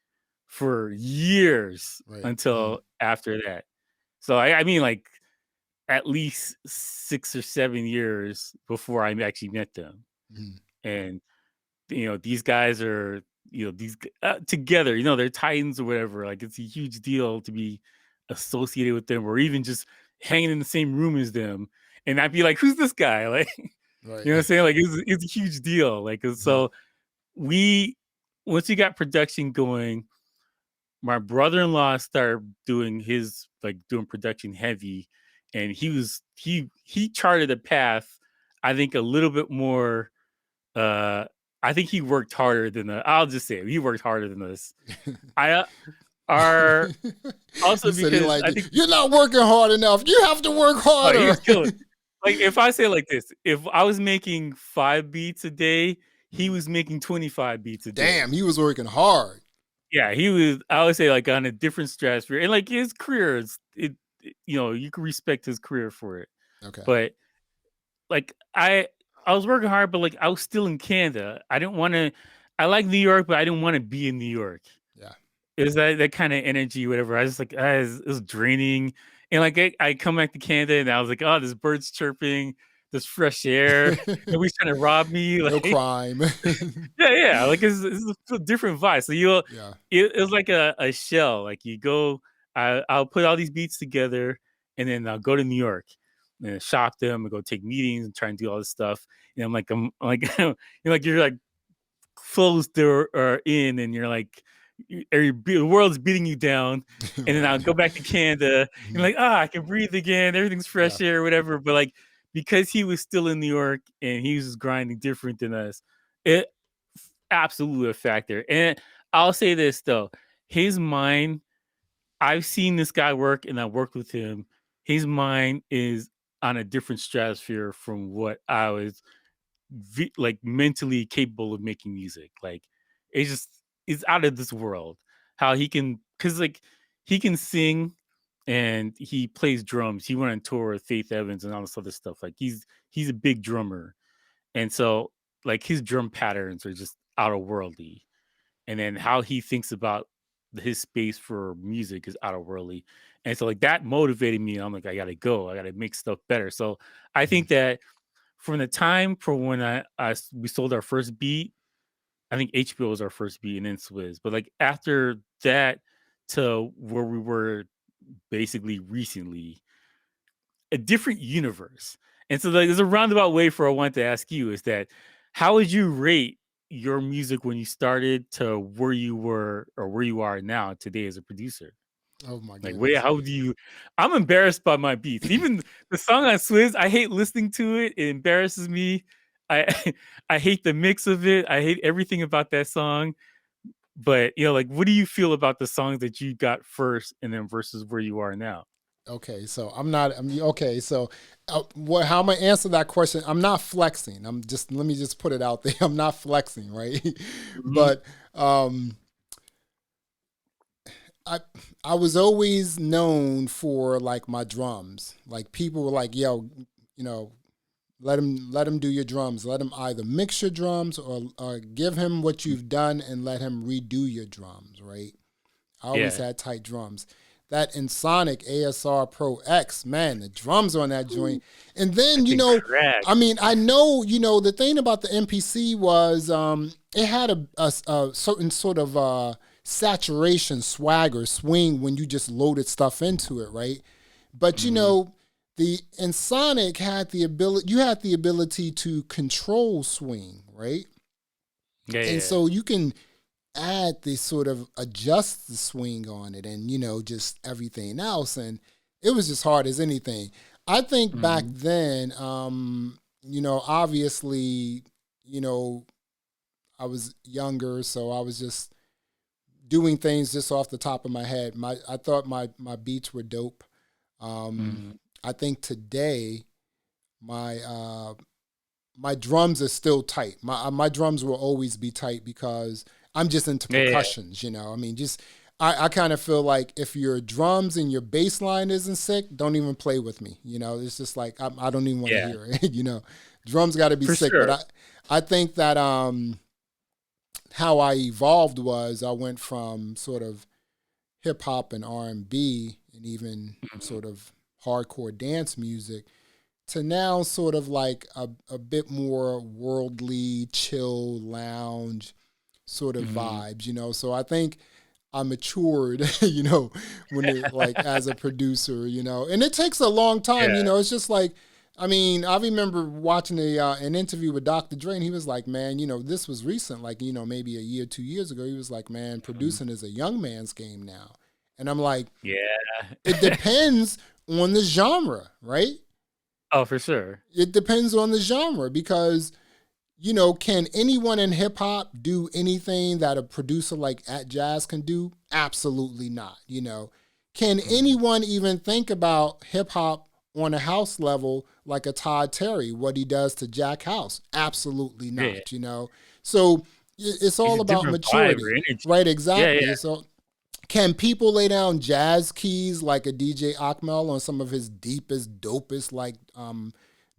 for years Right. until after that. So I mean, like at least 6 or 7 years before I actually met them. And these guys are these together. They're Titans or whatever. Like it's a huge deal to be associated with them, or even just hanging in the same room as them. And I'd be like, "Who's this guy?" Like, Right. you know what I'm saying? Like it's a huge deal. Like so, once we got production going, my brother-in-law started doing doing production heavy, and he charted a path. I think a little bit more. I think he worked harder than I'll just say it, he worked harder than us. I are also You said because I think you're not working hard enough. You have to work harder. he was killing. Like if I say it like this, if I was making 5 beats a day, he was making 25 beats a day. Damn, he was working hard. Yeah, he was. I would say like on a different stratosphere, and like his career is you can respect his career for it. Okay. But like I was working hard, but like I was still in Canada. I didn't want to. I like New York, but I didn't want to be in New York. Yeah. It was that kind of energy, whatever. I was just like, it was draining. And like I come back to Canada, and I was like, oh, there's birds chirping, there's fresh air. Nobody's trying to rob me. Like, no crime. yeah. Like it's a different vibe. So yeah. It was like a shell. Like you go, I'll put all these beats together, and then I'll go to New York and shop them and go take meetings and try and do all this stuff. And I'm like, you're like closed or in, and you're like, the world's beating you down. And then I'll go back to Canada and like, I can breathe again. Everything's fresh air, whatever. But like, because he was still in New York and he was grinding different than us, it absolutely a factor. And I'll say this though, his mind, I've seen this guy work and I worked with him. His mind is on a different stratosphere from what I was like mentally capable of making music. Like it's out of this world. How he can, because like he can sing and he plays drums. He went on tour with Faith Evans and all this other stuff. Like he's a big drummer, and so like his drum patterns are just out of worldly. And then how he thinks about his space for music is out of worldly. And so like that motivated me. I'm like, I gotta go. I gotta make stuff better. So I think that from the time for when we sold our first beat, I think HBO was our first beat and then Swizz. But like after that to where we were basically recently, a different universe. And so like, there's a roundabout way for I want to ask you is that how would you rate your music when you started to where you were or where you are now today as a producer? Oh my Like, goodness. how do you? I'm embarrassed by my beats. Even the song on Swizz, I hate listening to it. It embarrasses me. I I hate the mix of it. I hate everything about that song. But like, what do you feel about the songs that you got first, and then versus where you are now? Okay, so okay. So, how I'm gonna answer that question? I'm not flexing. Let me just put it out there. I'm not flexing, right? But I was always known for like my drums. Like people were like, "Yo, let him do your drums. Let him either mix your drums or give him what you've done and let him redo your drums." Right? I always had tight drums. That Ensoniq ASR Pro X, man, the drums on that joint. And then, I mean, I know, the thing about the MPC was it had a certain sort of saturation, swagger, swing when you just loaded stuff into it, right? But, the Ensoniq had the ability to control swing, right? Yeah. And so you can add this sort of adjust the swing on it and just everything else, and it was just hard as anything. I think back then obviously I was younger, so I was just doing things just off the top of my head. I thought my beats were dope. Mm-hmm. I think today my my drums are still tight. My drums will always be tight because I'm just into Yeah, percussions. I mean, just I kind of feel like if your drums and your bass line isn't sick, don't even play with me. It's just like I don't even want to yeah, hear it. Drums got to be for sick. But sure. I think that how I evolved was I went from sort of hip hop and R&B and even Mm-hmm. sort of hardcore dance music to now sort of like a bit more worldly, chill, lounge sort of Mm-hmm. vibes. So I think I matured, when it like as a producer. And it takes a long time. Yeah. It's just like, I mean, I remember watching an interview with Dr. Dre, and he was like, man, this was recent, like, maybe a year, 2 years ago. He was like, man, Mhm. producing is a young man's game now. And I'm like, it Yeah. depends on the genre, right? Oh, for sure. It depends on the genre because can anyone in hip hop do anything that a producer like At Jazz can do? Absolutely not. Can Mhm. anyone even think about hip hop on a house level like a Todd Terry, what he does to Jack House? Absolutely Yeah. not. So it's It's all a about different vibe or maturity, right? energy. Yeah, Exactly. yeah. So can people lay down jazz keys like a DJ Akmel on some of his deepest, dopest, like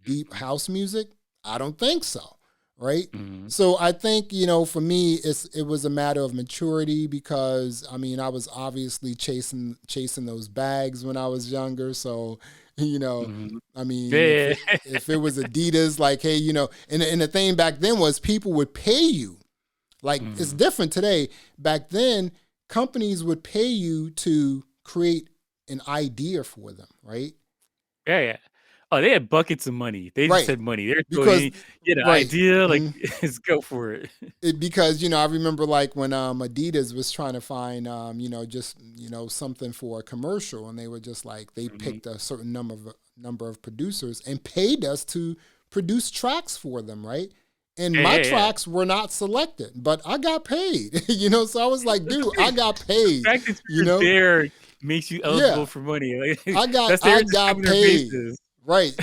deep Mhm. house music? I don't think so, right? Mhm. So I think for me, it was a matter of maturity because I mean I was obviously chasing those bags when I was younger. So you know, Mhm. I mean Yeah. if it was Adidas, like hey, and the thing back then was people would pay you like it's Mhm. different today. Back then, companies would pay you to create an idea for them, right? Yeah, yeah. Oh, they had buckets of money. They just Right. had money. They're throwing Because any get an right. idea, like, Mhm. let's go for it. Because I remember like when Adidas was trying to find just something for a commercial, and they were just like they Mhm. picked a certain number of producers and paid us to produce tracks for them, right? And Yeah, my yeah, yeah. tracks were not selected, but I got paid. So I was like, That's dude, I great. got The paid. fact that You you're know, there makes you eligible yeah, for money. Like, I got that's I they're just got covering their paid. bases. Right.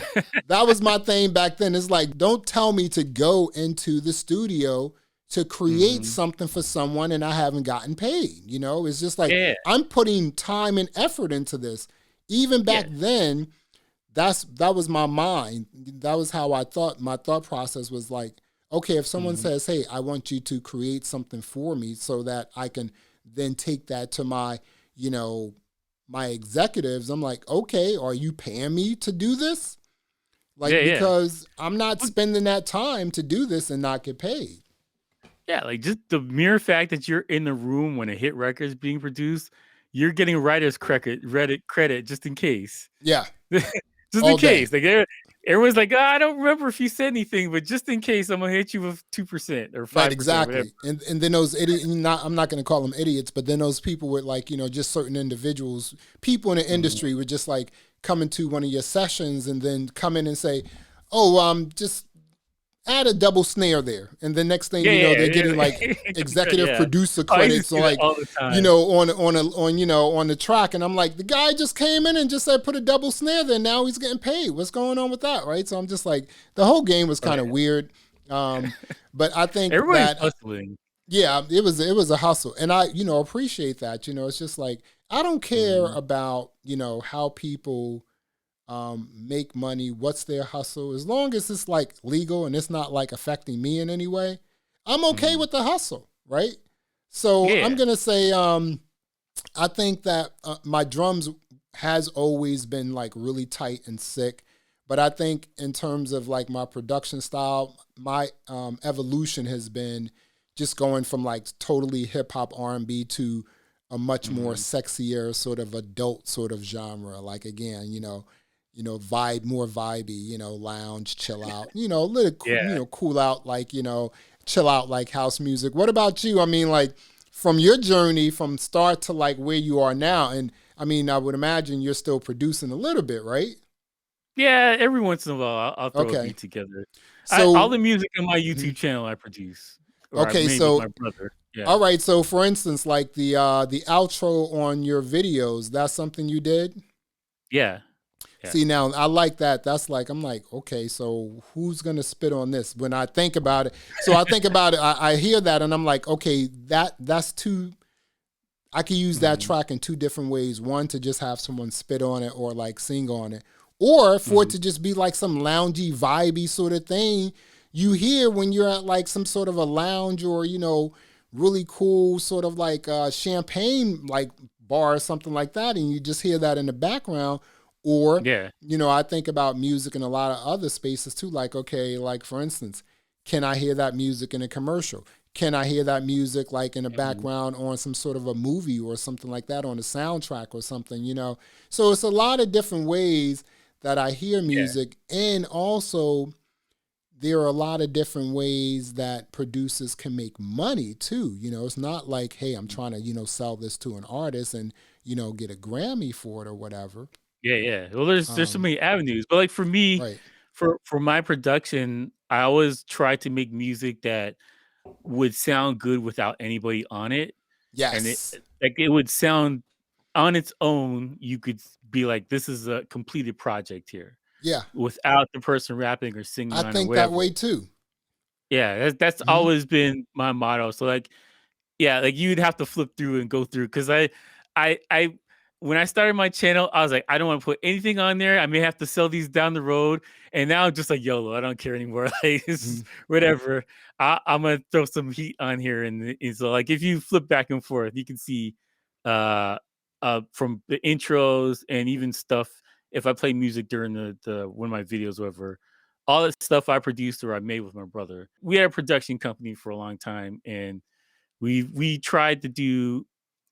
That was my thing back then. It's like, don't tell me to go into the studio to create Mhm. something for someone and I haven't gotten paid. It's just like Yeah, I'm putting time and effort into this. Even back yeah. then, that was my mind. That was how I thought. My thought process was like, okay, if someone Mhm. says, "Hey, I want you to create something for me so that I can then take that to you know, my executives," I'm like, "Okay, are you paying me to do this?" Yeah, Like yeah. because I'm not Well, spending that time to do this and not get paid. yeah, like, just the mere fact that you're in the room when a hit record is being produced, you're getting writer's credit just in case. Yeah, Just in all day. case. Like, everyone's like, "Oh, I don't remember if you said anything, but just in case, I'm gonna hit you with 2% or Right, 5%," whatever. exactly. And then those idiots, I'm not going to call them idiots, but then those people with like, just certain individuals, people in the Mhm. industry would just like come into one of your sessions and then come in and say, "Oh, just add a double snare there." And the next thing Yeah, you know, they're yeah, getting like yeah. executive Yeah. producer Oh, I used to credits or see that like, all the time. on the track. And I'm like, the guy just came in and just said put a double snare there. Now he's getting paid. What's going on with that, right? So I'm just like, the whole game was Oh, kind of yeah. weird. But I think Everybody's that hustling. yeah, it was a hustle, and I appreciate that. It's just like I don't care Mhm. about how people make money, what's their hustle, as long as it's like legal and it's not like affecting me in any way. I'm okay Mhm. with the hustle, right? So I'm Yeah. gonna say I think that my drums has always been like really tight and sick, but I think in terms of like my production style, my evolution has been just going from like totally hip hop R&B to a much more Mhm. sexier sort of adult sort of genre. Like again, vibe more vibey, lounge, chill out, little Yeah. cool out like chill out like house music. What about you? I mean, like from your journey from start to like where you are now, and I mean, I would imagine you're still producing a little bit, right? Yeah, every once in a while, I'll throw a Okay, beat together. All so the music on my mhm. YouTube channel I produce, or I okay, made with so my brother. Yeah. All right. So for instance, like the outro on your videos, that's something you did? Yeah. Yeah. See, now I like that. That's like, I'm like, okay, so who's gonna spit on this? When I think about it, so I think about it. I hear that, and I'm like, okay, that's too. I could use that Mhm. track in two different ways. One, to just have someone spit on it or like sing on it, or for it Mhm. to just be like some loungy, vibey sort of thing you hear when you're at like some sort of a lounge, or really cool sort of like champagne like bar or something like that, and you just hear that in the background. Or Yeah. I think about music in a lot of other spaces too. Like, okay, like for instance, can I hear that music in a commercial? Can I hear that music like in the Mhm. background on some sort of a movie or something like that, on a soundtrack or something? So it's a lot of different ways that I hear Yeah. music. And also there are a lot of different ways that producers can make money too. It's not like, hey, I'm trying to, sell this to an artist and, get a Grammy for it or whatever. Yeah, yeah. Well, there's so Um, many avenues, but, like, for me, right. for my production, I always try to make music that would sound good without anybody on it, and Yes. it would sound on its own. You could be like, "This is a completed project here," Yeah. without the person rapping or singing I on or think that whatever. way too. Yeah, that's Hmm. always been my motto. So, like, yeah, like, you'd have to flip through and go through because I when I started my channel, I was like, "I don't wanna put anything on there. I may have to sell these down the road," and now I'm just like, "YOLO, I don't care anymore." Like, it's Hmm. just whatever. I'm gonna throw some heat on here, and so, like, if you flip back and forth, you can see, uh, from the intros and even stuff if I play music during the one of my videos, whatever, all the stuff I produced or I made with my brother. We had a production company for a long time, and we tried to do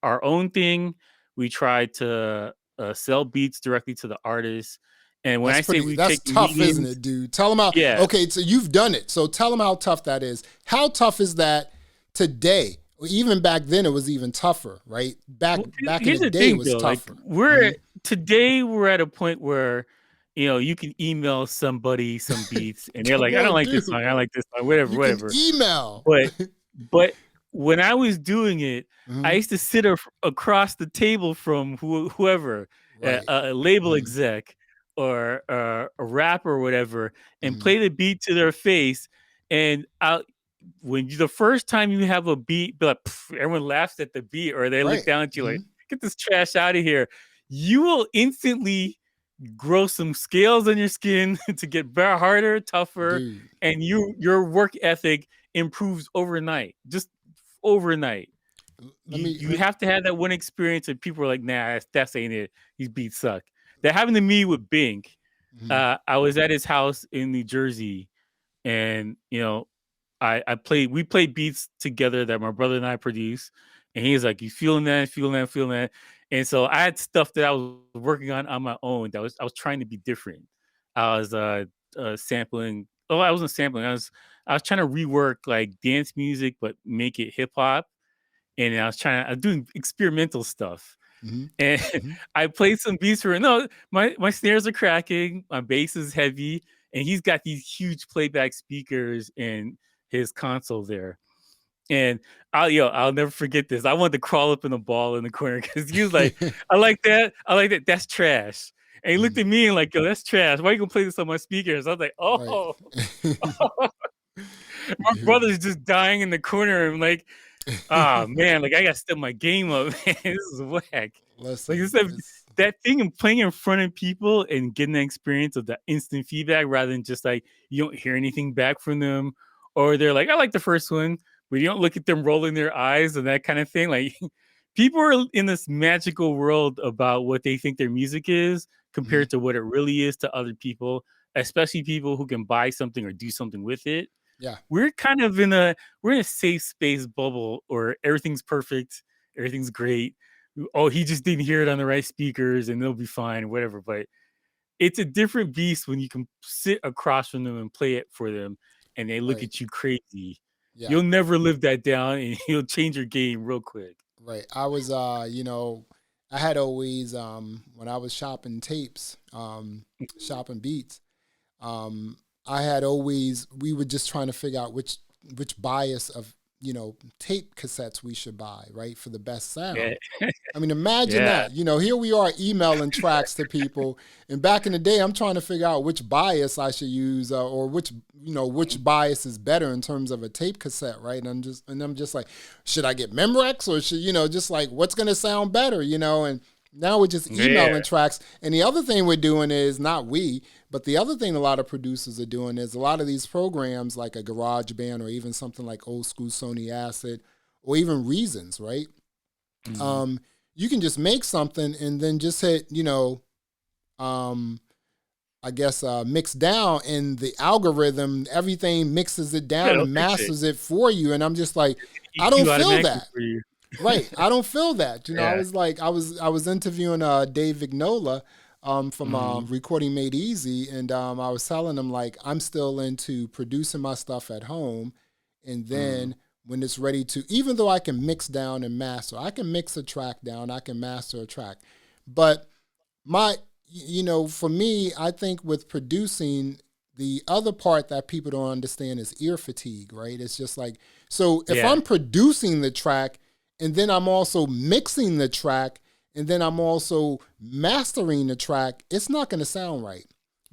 our own thing. We tried to sell beats directly to the artists. And when I say we That's take tough, isn't meetings, it, dude? Tell them how, yeah. okay, so you've done it. So tell them how tough that is. How tough is that today? Even back then, it was even tougher, right? Back Well, back in here's the the day, it thing was though, like tougher. Hmm. we're today we're at a point where you can email somebody some beats and they're Come like, I don't on, like this dude. song, I like this song, whatever, You can whatever. email. But but when I was doing it, I Hmm. used to sit across the table from whoever, Right. a label Hmm. exec or a rapper or whatever, and Hmm. play the beat to their face. And the first time you have a beat, be like, "Pff," everyone laughs at the beat, or they look Right. down at you Hmm. like, "Get this trash out of here." You will instantly grow some scales on your skin to get better, harder, tougher, Dude, and your work ethic improves overnight. Just overnight. let You me. you have to have that one experience and people are like, nah, that's ain't it. These beats suck. That happened to me with Bink. Mhm. I was at his house in New Jersey and I played we played beats together that my brother and I produced, and he was like, "You feeling that? Feeling that? Feeling that?" And so I had stuff that I was working on my own. That was I was trying to be different. I was sampling. Oh, I wasn't sampling. I was trying to rework like dance music, but make it hip hop. And I was doing experimental stuff. Mhm. And Mhm. I played some beats for no, my snares are cracking, my bass is heavy, and he's got these huge playback speakers in his console there. And I'll never forget this. I wanted to crawl up in a ball in the corner because he was like, I like that. I like that. That's trash. And he looked Mhm. at me and like, yo, that's trash. Why you gonna play this on my speakers? I was like, Right. oh, my Dude. brother's just dying in the corner. And like, ah, man, like, I gotta step my game up, man. This is whack. Like I Listen, said, it's that thing of playing in front of people and getting the experience of the instant feedback rather than just like you don't hear anything back from them, or they're like, I like the first one, but you don't look at them rolling their eyes and that kind of thing. Like people are in this magical world about what they think their music is mhm. compared to what it really is to other people, especially people who can buy something or do something with it. Yeah. We're kind of in a safe space bubble or everything's perfect, everything's great. Oh, he just didn't hear it on the right speakers and they'll be fine, whatever. But it's a different beast when you can sit across from them and play it for them and they look Right. at you crazy. Yeah. You'll never live that down and you'll change your game real quick. Right. I was I had always when I was shopping tapes, shopping beats, um, I had always we were just trying to figure out which bias of tape cassettes we should buy, right, for the best Yeah. sound. I mean, imagine Yeah. that. Here we are emailing tracks to people, and back in the day, I'm trying to figure out which bias I should use, or which bias is better in terms of a tape cassette, right? And I'm just like, should I get Memorex, or should just like what's gonna sound better, And now we're just emailing tracks. And the other thing we're doing is not we, but the other thing a lot of producers are doing is a lot of these programs like a GarageBand or even something like old school Sony Acid or even Reasons, right? Mhm. You can just make something and then just hit, I guess mix down, and the algorithm, everything mixes it Yeah, down they'll and fix it. masters it for you. And I'm just like, I don't EQ feel automatically that. for you. Right. I don't feel that. I Yeah. was like, I was interviewing Dave Vignola from Recording Made Easy, and I was telling him like I'm still into producing my stuff at home, and then when it's ready to, even though I can mix down and master, I can mix a track down, I can master a track, but for me, I think with producing, the other part that people don't understand is ear fatigue, right? It's just like, so if Yeah. I'm producing the track and then I'm also mixing the track and then I'm also mastering the track, it's not going to sound right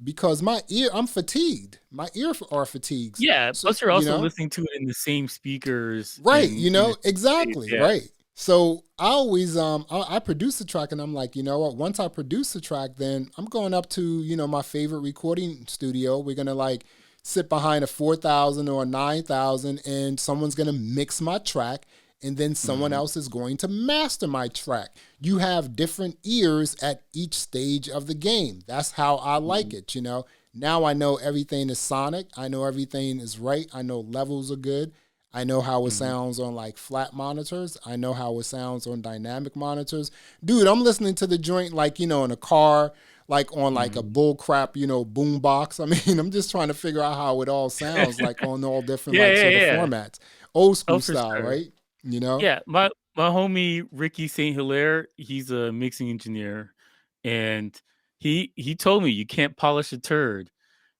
because I'm fatigued. My ears are fatigued. Yeah. So, Plus, you're also listening to it in the same speakers. right, In the same space. exactly, Yeah. right. So I always I produce the track and I'm like, you know what? Once I produce the track, then I'm going up to my favorite recording studio. We're gonna like sit behind a 4,000 or a 9,000, and someone's gonna mix my track, and then someone else is going to master my track. You have different ears at each stage of the game. That's how I like it. Now I know everything is sonic. I know everything is right. I know levels are good. I know how it sounds on like flat monitors. I know how it sounds on dynamic monitors. Dude, I'm listening to the joint like, in a car, like on like a bull crap, boom box. I mean, I'm just trying to figure out how it all sounds like on all different Yeah. like Yeah. sort of Yeah. formats. Old Oh, school for style, sure. right? Yeah. My homie Ricky St. Hilaire, he's a mixing engineer, and he told me you can't polish a turd.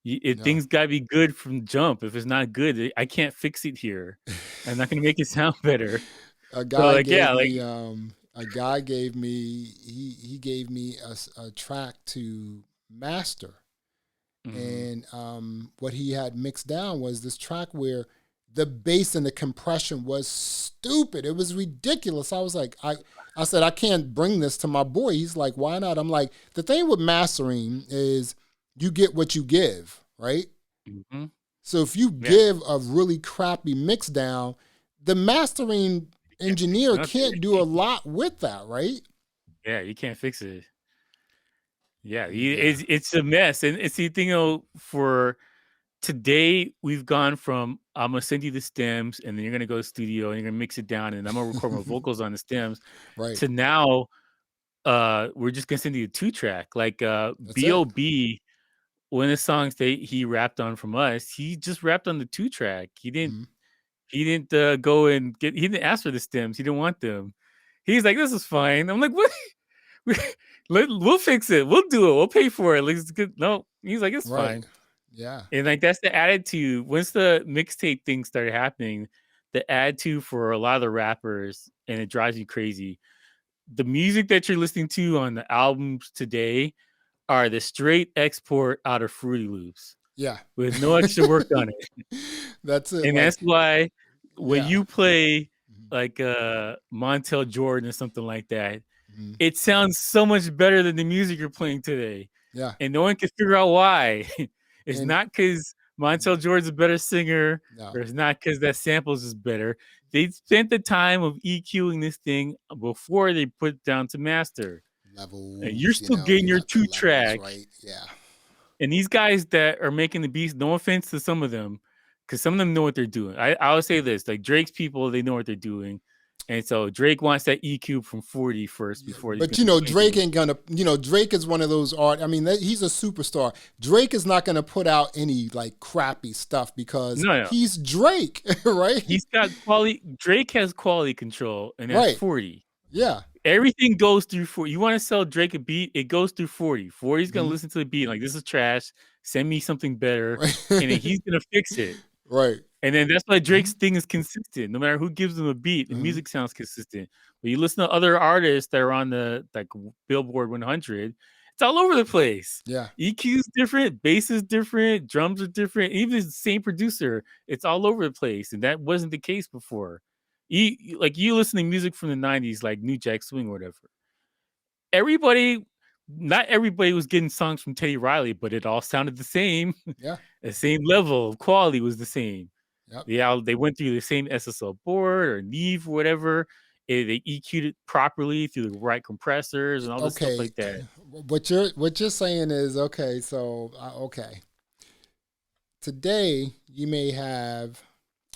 No. Things gotta be good from jump. If it's not good, I can't fix it here. I'm not gonna make it sound better. A So guy like, yeah, gave like me he gave me a track to master. mhm. And what he had mixed down was this track where the bass and the compression was stupid. It was ridiculous. I was like, I said, I can't bring this to my boy. He's like, why not? I'm like, the thing with mastering is you get what you give, right? Mhm. So if you Yeah. give a really crappy mix down, the mastering You can't fix engineer can't do nothing. a lot with that, right? Yeah, you can't fix it. Yeah, Yeah. it's a mess. And it's the thing, for today, we've gone from I'm gonna send you the stems, and then you're gonna go to the studio and you're gonna mix it down, and I'm gonna record my vocals on the stems, Right. to now we're just gonna send you a 2-track. Like That's it. B.O.B., one of the songs that he rapped on from us, he just rapped on the 2-track. Mhm. He didn't go and he didn't ask for the stems. He didn't want them. He's like, this is fine. I'm like, what? We'll fix it. We'll do it. We'll pay for it. Like, it's good. No, he's like, it's Right. fine. Yeah. And like that's the attitude. Once the mixtape thing started happening, the attitude for a lot of the rappers, and it drives you crazy. The music that you're listening to on the albums today are the straight export out of Fruity Loops Yeah. with no extra work on it. That's it. And Like, that's why when yeah. you play Mhm. like Montel Jordan or something like that, Mhm. it sounds so much better than the music you're playing today. Yeah. And no one can figure out why. It's And not because Montel Jordan's a better singer, no or it's not because that samples is better. They spent the time of EQing this thing before they put it down to master. And you're levels, still getting you your got the two levels, track. right? Yeah. And these guys that are making the beats, no offense to some of them, because some of them know what they're doing. I would say this, like Drake's people, they know what they're doing. And so Drake wants that EQ from 40 first Yeah, before he's but going to do Drake anything. ain't gonna. Drake is one of those art. I mean, he's a superstar. Drake is not gonna put out any like crappy stuff because No, no. he's Drake, right? He's got quality. Drake has quality control, and that's Right. 40. Yeah. Everything goes through 40. You want to sell Drake a beat, it goes through 40. 40's going to Mhm. listen to the beat like, this is trash. Send me something better. Right. And then he's going to fix it. Right. And then that's why Drake's thing is consistent. No matter who gives him a beat, the Mm-hmm. music sounds consistent. But you listen to other artists that are on the like Billboard 100, it's all over the place. Yeah. EQ's different, bass is different, drums are different. Even the same producer, it's all over the place, and that wasn't the case before. You listen to music from the 90s, like New Jack Swing or whatever. Not everybody was getting songs from Teddy Riley, but it all sounded the same. Yeah. The same level of quality was the same. Yep. Yeah, they went through the same SSL board or Neve or whatever. They EQ'd it properly through the right compressors and all this stuff like that. What you're saying is okay. So okay, today you may have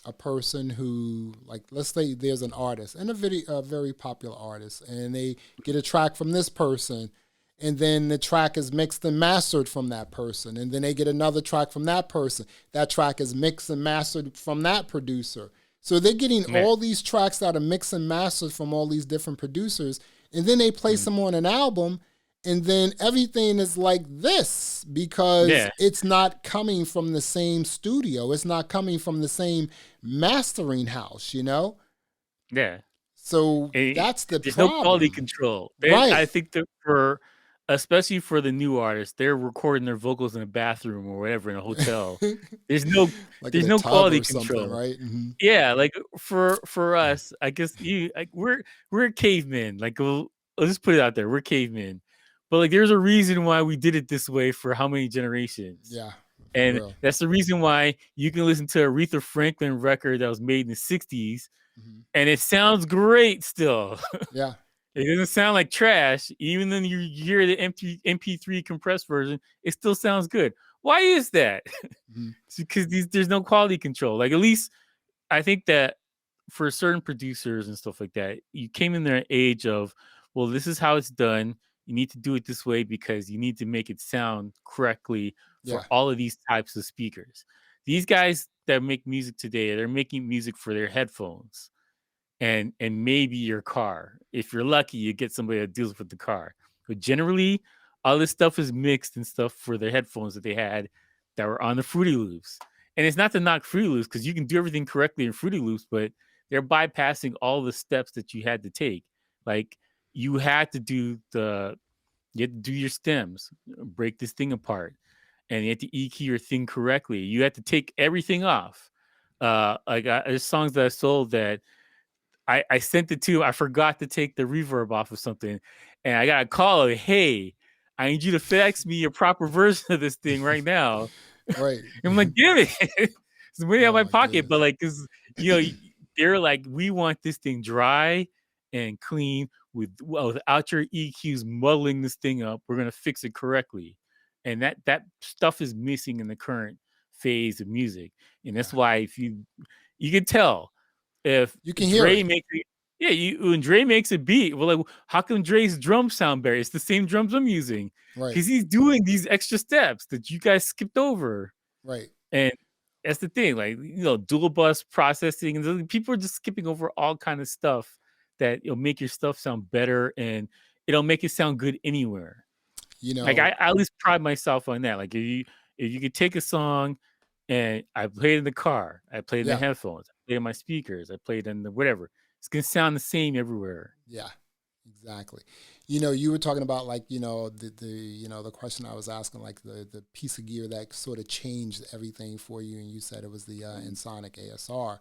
a person who, like, let's say there's an artist and a very popular artist, and they get a track from this person, and then the track is mixed and mastered from that person, and then they get another track from that person. That track is mixed and mastered from that producer. So they're getting all these tracks that are mixed and mastered from all these different producers, and then they place them on an album, and then everything is like this because it's not coming from the same studio. It's not coming from the same mastering house, you know? Yeah. So that's the there's problem. No quality control. Right. I think that especially for the new artists, they're recording their vocals in a bathroom or whatever in a hotel. There's no quality control, right? Mm-hmm. Yeah, like for us, I guess we're cavemen. Like, let's just put it out there, we're cavemen. But like, there's a reason why we did it this way for how many generations. Yeah. And that's the reason why you can listen to an Aretha Franklin record that was made in the 60s, and it sounds great still. Yeah. It doesn't sound like trash. Even when you hear the MP3 compressed version, it still sounds good. Why is that? It's because there's no quality control. Like, at least I think that for certain producers and stuff like that, you came in their age of, well, this is how it's done. You need to do it this way because you need to make it sound correctly for all of these types of speakers. These guys that make music today, they're making music for their headphones and maybe your car. If you're lucky, you get somebody that deals with the car. But generally, all this stuff is mixed and stuff for the headphones that they had that were on the Fruity Loops. And it's not to knock Fruity Loops because you can do everything correctly in Fruity Loops, but they're bypassing all the steps that you had to take. Like, you had to do your stems, break this thing apart, and you had to EQ your thing correctly. You had to take everything off. There's songs that I sold that I sent it to. I forgot to take the reverb off of something, and I got a call like, "Hey, I need you to FedEx me a proper version of this thing right now." Right. I'm like, "Give it." It's money out of my pocket, but like, cause they're like, "We want this thing dry and clean without your EQs muddling this thing up. We're gonna fix it correctly," and that stuff is missing in the current phase of music, and that's why if you can tell if you can hear Dre it. makes it, when Dre makes a beat, well, like, how come Dre's drums sound better? It's the same drums I'm using, because he's doing these extra steps that you guys skipped over, right? And that's the thing, like, dual bus processing, and people are just skipping over all kind of stuff that it'll make your stuff sound better, and it'll make it sound good anywhere. Like, I at least pride myself on that. Like, if you could take a song and I play it in the car, I play it in the headphones, I play it in my speakers, I play it in the whatever, it's gonna sound the same everywhere. Yeah, exactly. You were talking about, like, the question I was asking, like the piece of gear that sort of changed everything for you, and you said it was the Ensoniq ASR.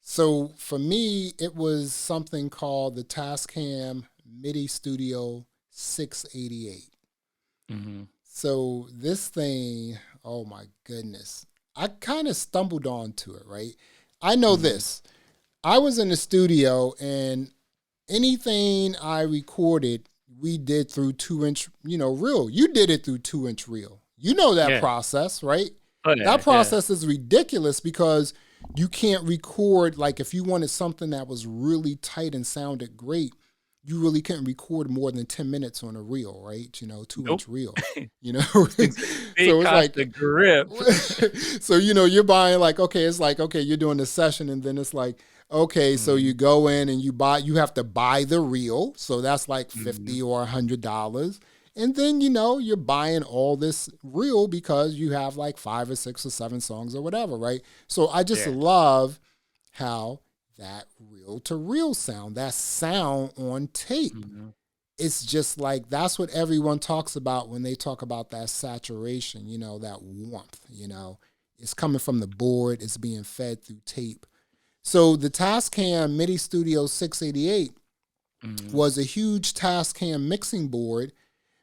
So for me, it was something called the Tascam Midi Studio 688. So this thing, oh my goodness, I kind of stumbled onto it, right? I know this. I was in the studio, and anything I recorded, we did through 2-inch, reel. You did it through 2-inch reel. You know that process, right? That process is ridiculous because you can't record, like, if you wanted something that was really tight and sounded great, you really couldn't record more than 10 minutes on a reel, right? 2-inch reel, So it's like the grip. So, you're buying, like, you're doing the session, and then it's like, okay, so you go in and you have to buy the reel. So that's like $50 or $100. And then, you know, you're buying all this reel because you have like 5 or 6 or 7 songs or whatever, right? So I just Yeah. love how that reel to reel sound, that sound on tape. Mhm. It's just like that's what everyone talks about when they talk about that saturation, you know, that warmth, you know. It's coming from the board, it's being fed through tape. So the Tascam Midi Studio 688 Mhm. was a huge Tascam mixing board,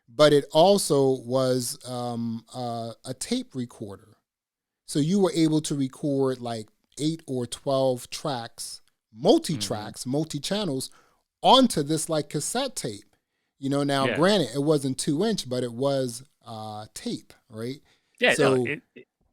but it also was a tape recorder. So you were able to record like 8 or 12 tracks, multi Mhm. tracks, multi channels onto this like cassette tape. You know, now Yeah. granted, it wasn't 2 inch, but it was tape, right? Yeah, no, So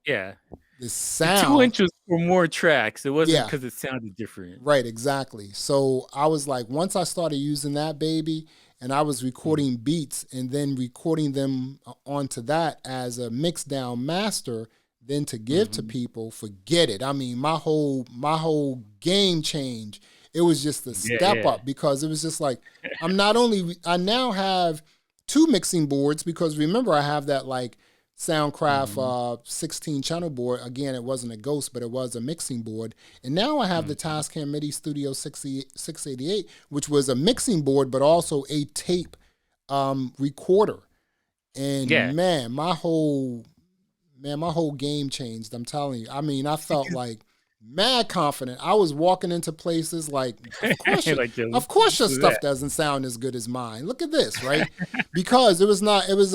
yeah. the The 2 sound, inches for more tracks. It wasn't yeah, because it sounded different. right, exactly. So I was like, once I started using that baby and I was Mhm. recording beats and then recording them onto that as a mix down master, then to give to Mhm. people, forget it. I mean, my whole game changed. It was just a Yeah, step yeah. up because it was just like I now have 2 mixing boards because remember I have that like Soundcraft Mhm. 16 channel board. Again, it wasn't a Ghost, but it was a mixing board. And now I have the Mhm. Tascam Midi Studio 688, which was a mixing board, but also a tape recorder. Yeah. And my whole game changed. I'm telling you. I mean, I felt Because like mad confident. I was walking into places like, like, yo, of course your listen to stuff doesn't sound as good as mine. Look at this, right? Because it was not, it was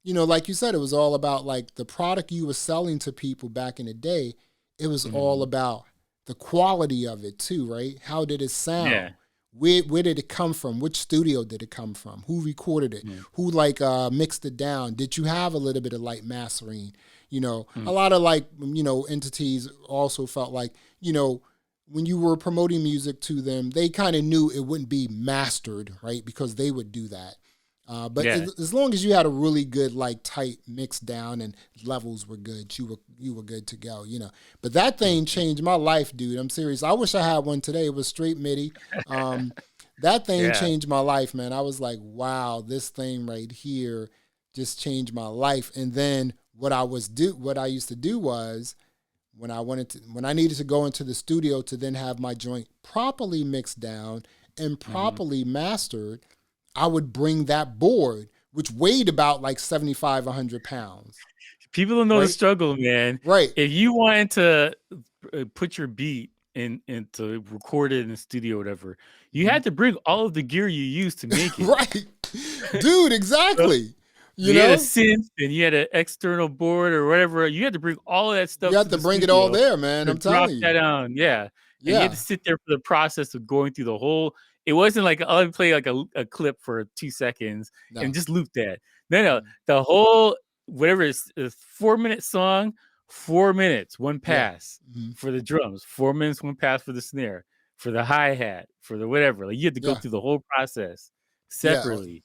you know, like you said, it was all about like the product you were selling to people back in the day. It was that. all Mhm. about the quality of it too, right? How did it Yeah. sound? Where did it come from? Which studio did it come from? Who recorded it? Mhm. Who like mixed it down? Did you have a little bit of light mastering? You know, Mhm. a lot of like, you know, entities also felt like, you know, when you were promoting music to them, they kind of knew it wouldn't be mastered, right? Because they would do that. But Yeah. as long as you had a really good, like, tight mix down and levels were good, you were good to go, you know. But that thing Mhm. changed my life, dude. I'm serious. I wish I had one today. It was straight MIDI. That thing Yeah. changed my life, man. I was like, wow, this thing right here just changed my life. And then what I used to do was when I needed to go into the studio to then have my joint properly mixed down and Mhm. properly mastered, I would bring that board, which weighed about like 75, 100 pounds, People don't know the right? struggle, man. Right. If you wanted to put your beat in to record it in the studio or whatever, you Mhm. had to bring all of the gear you used to make it. Right. Dude, So exactly. You you had a know, synth and you had an external board or whatever. You had to bring all of that you stuff have to to the bring it all studio there, man. to I'm drop telling you. that on. Yeah. And you had to Yeah. sit there for the process of going through the whole. It wasn't like I'll play like a clip for 2 seconds and No. just loop that. No, Mhm. the whole whatever is a 4 minute song, 4 minutes, one Yeah. pass Mhm. for the drums, 4 minutes, one pass for the snare, for the hi hat, for the whatever. Like you had to go Yeah. through the whole process Yeah. separately.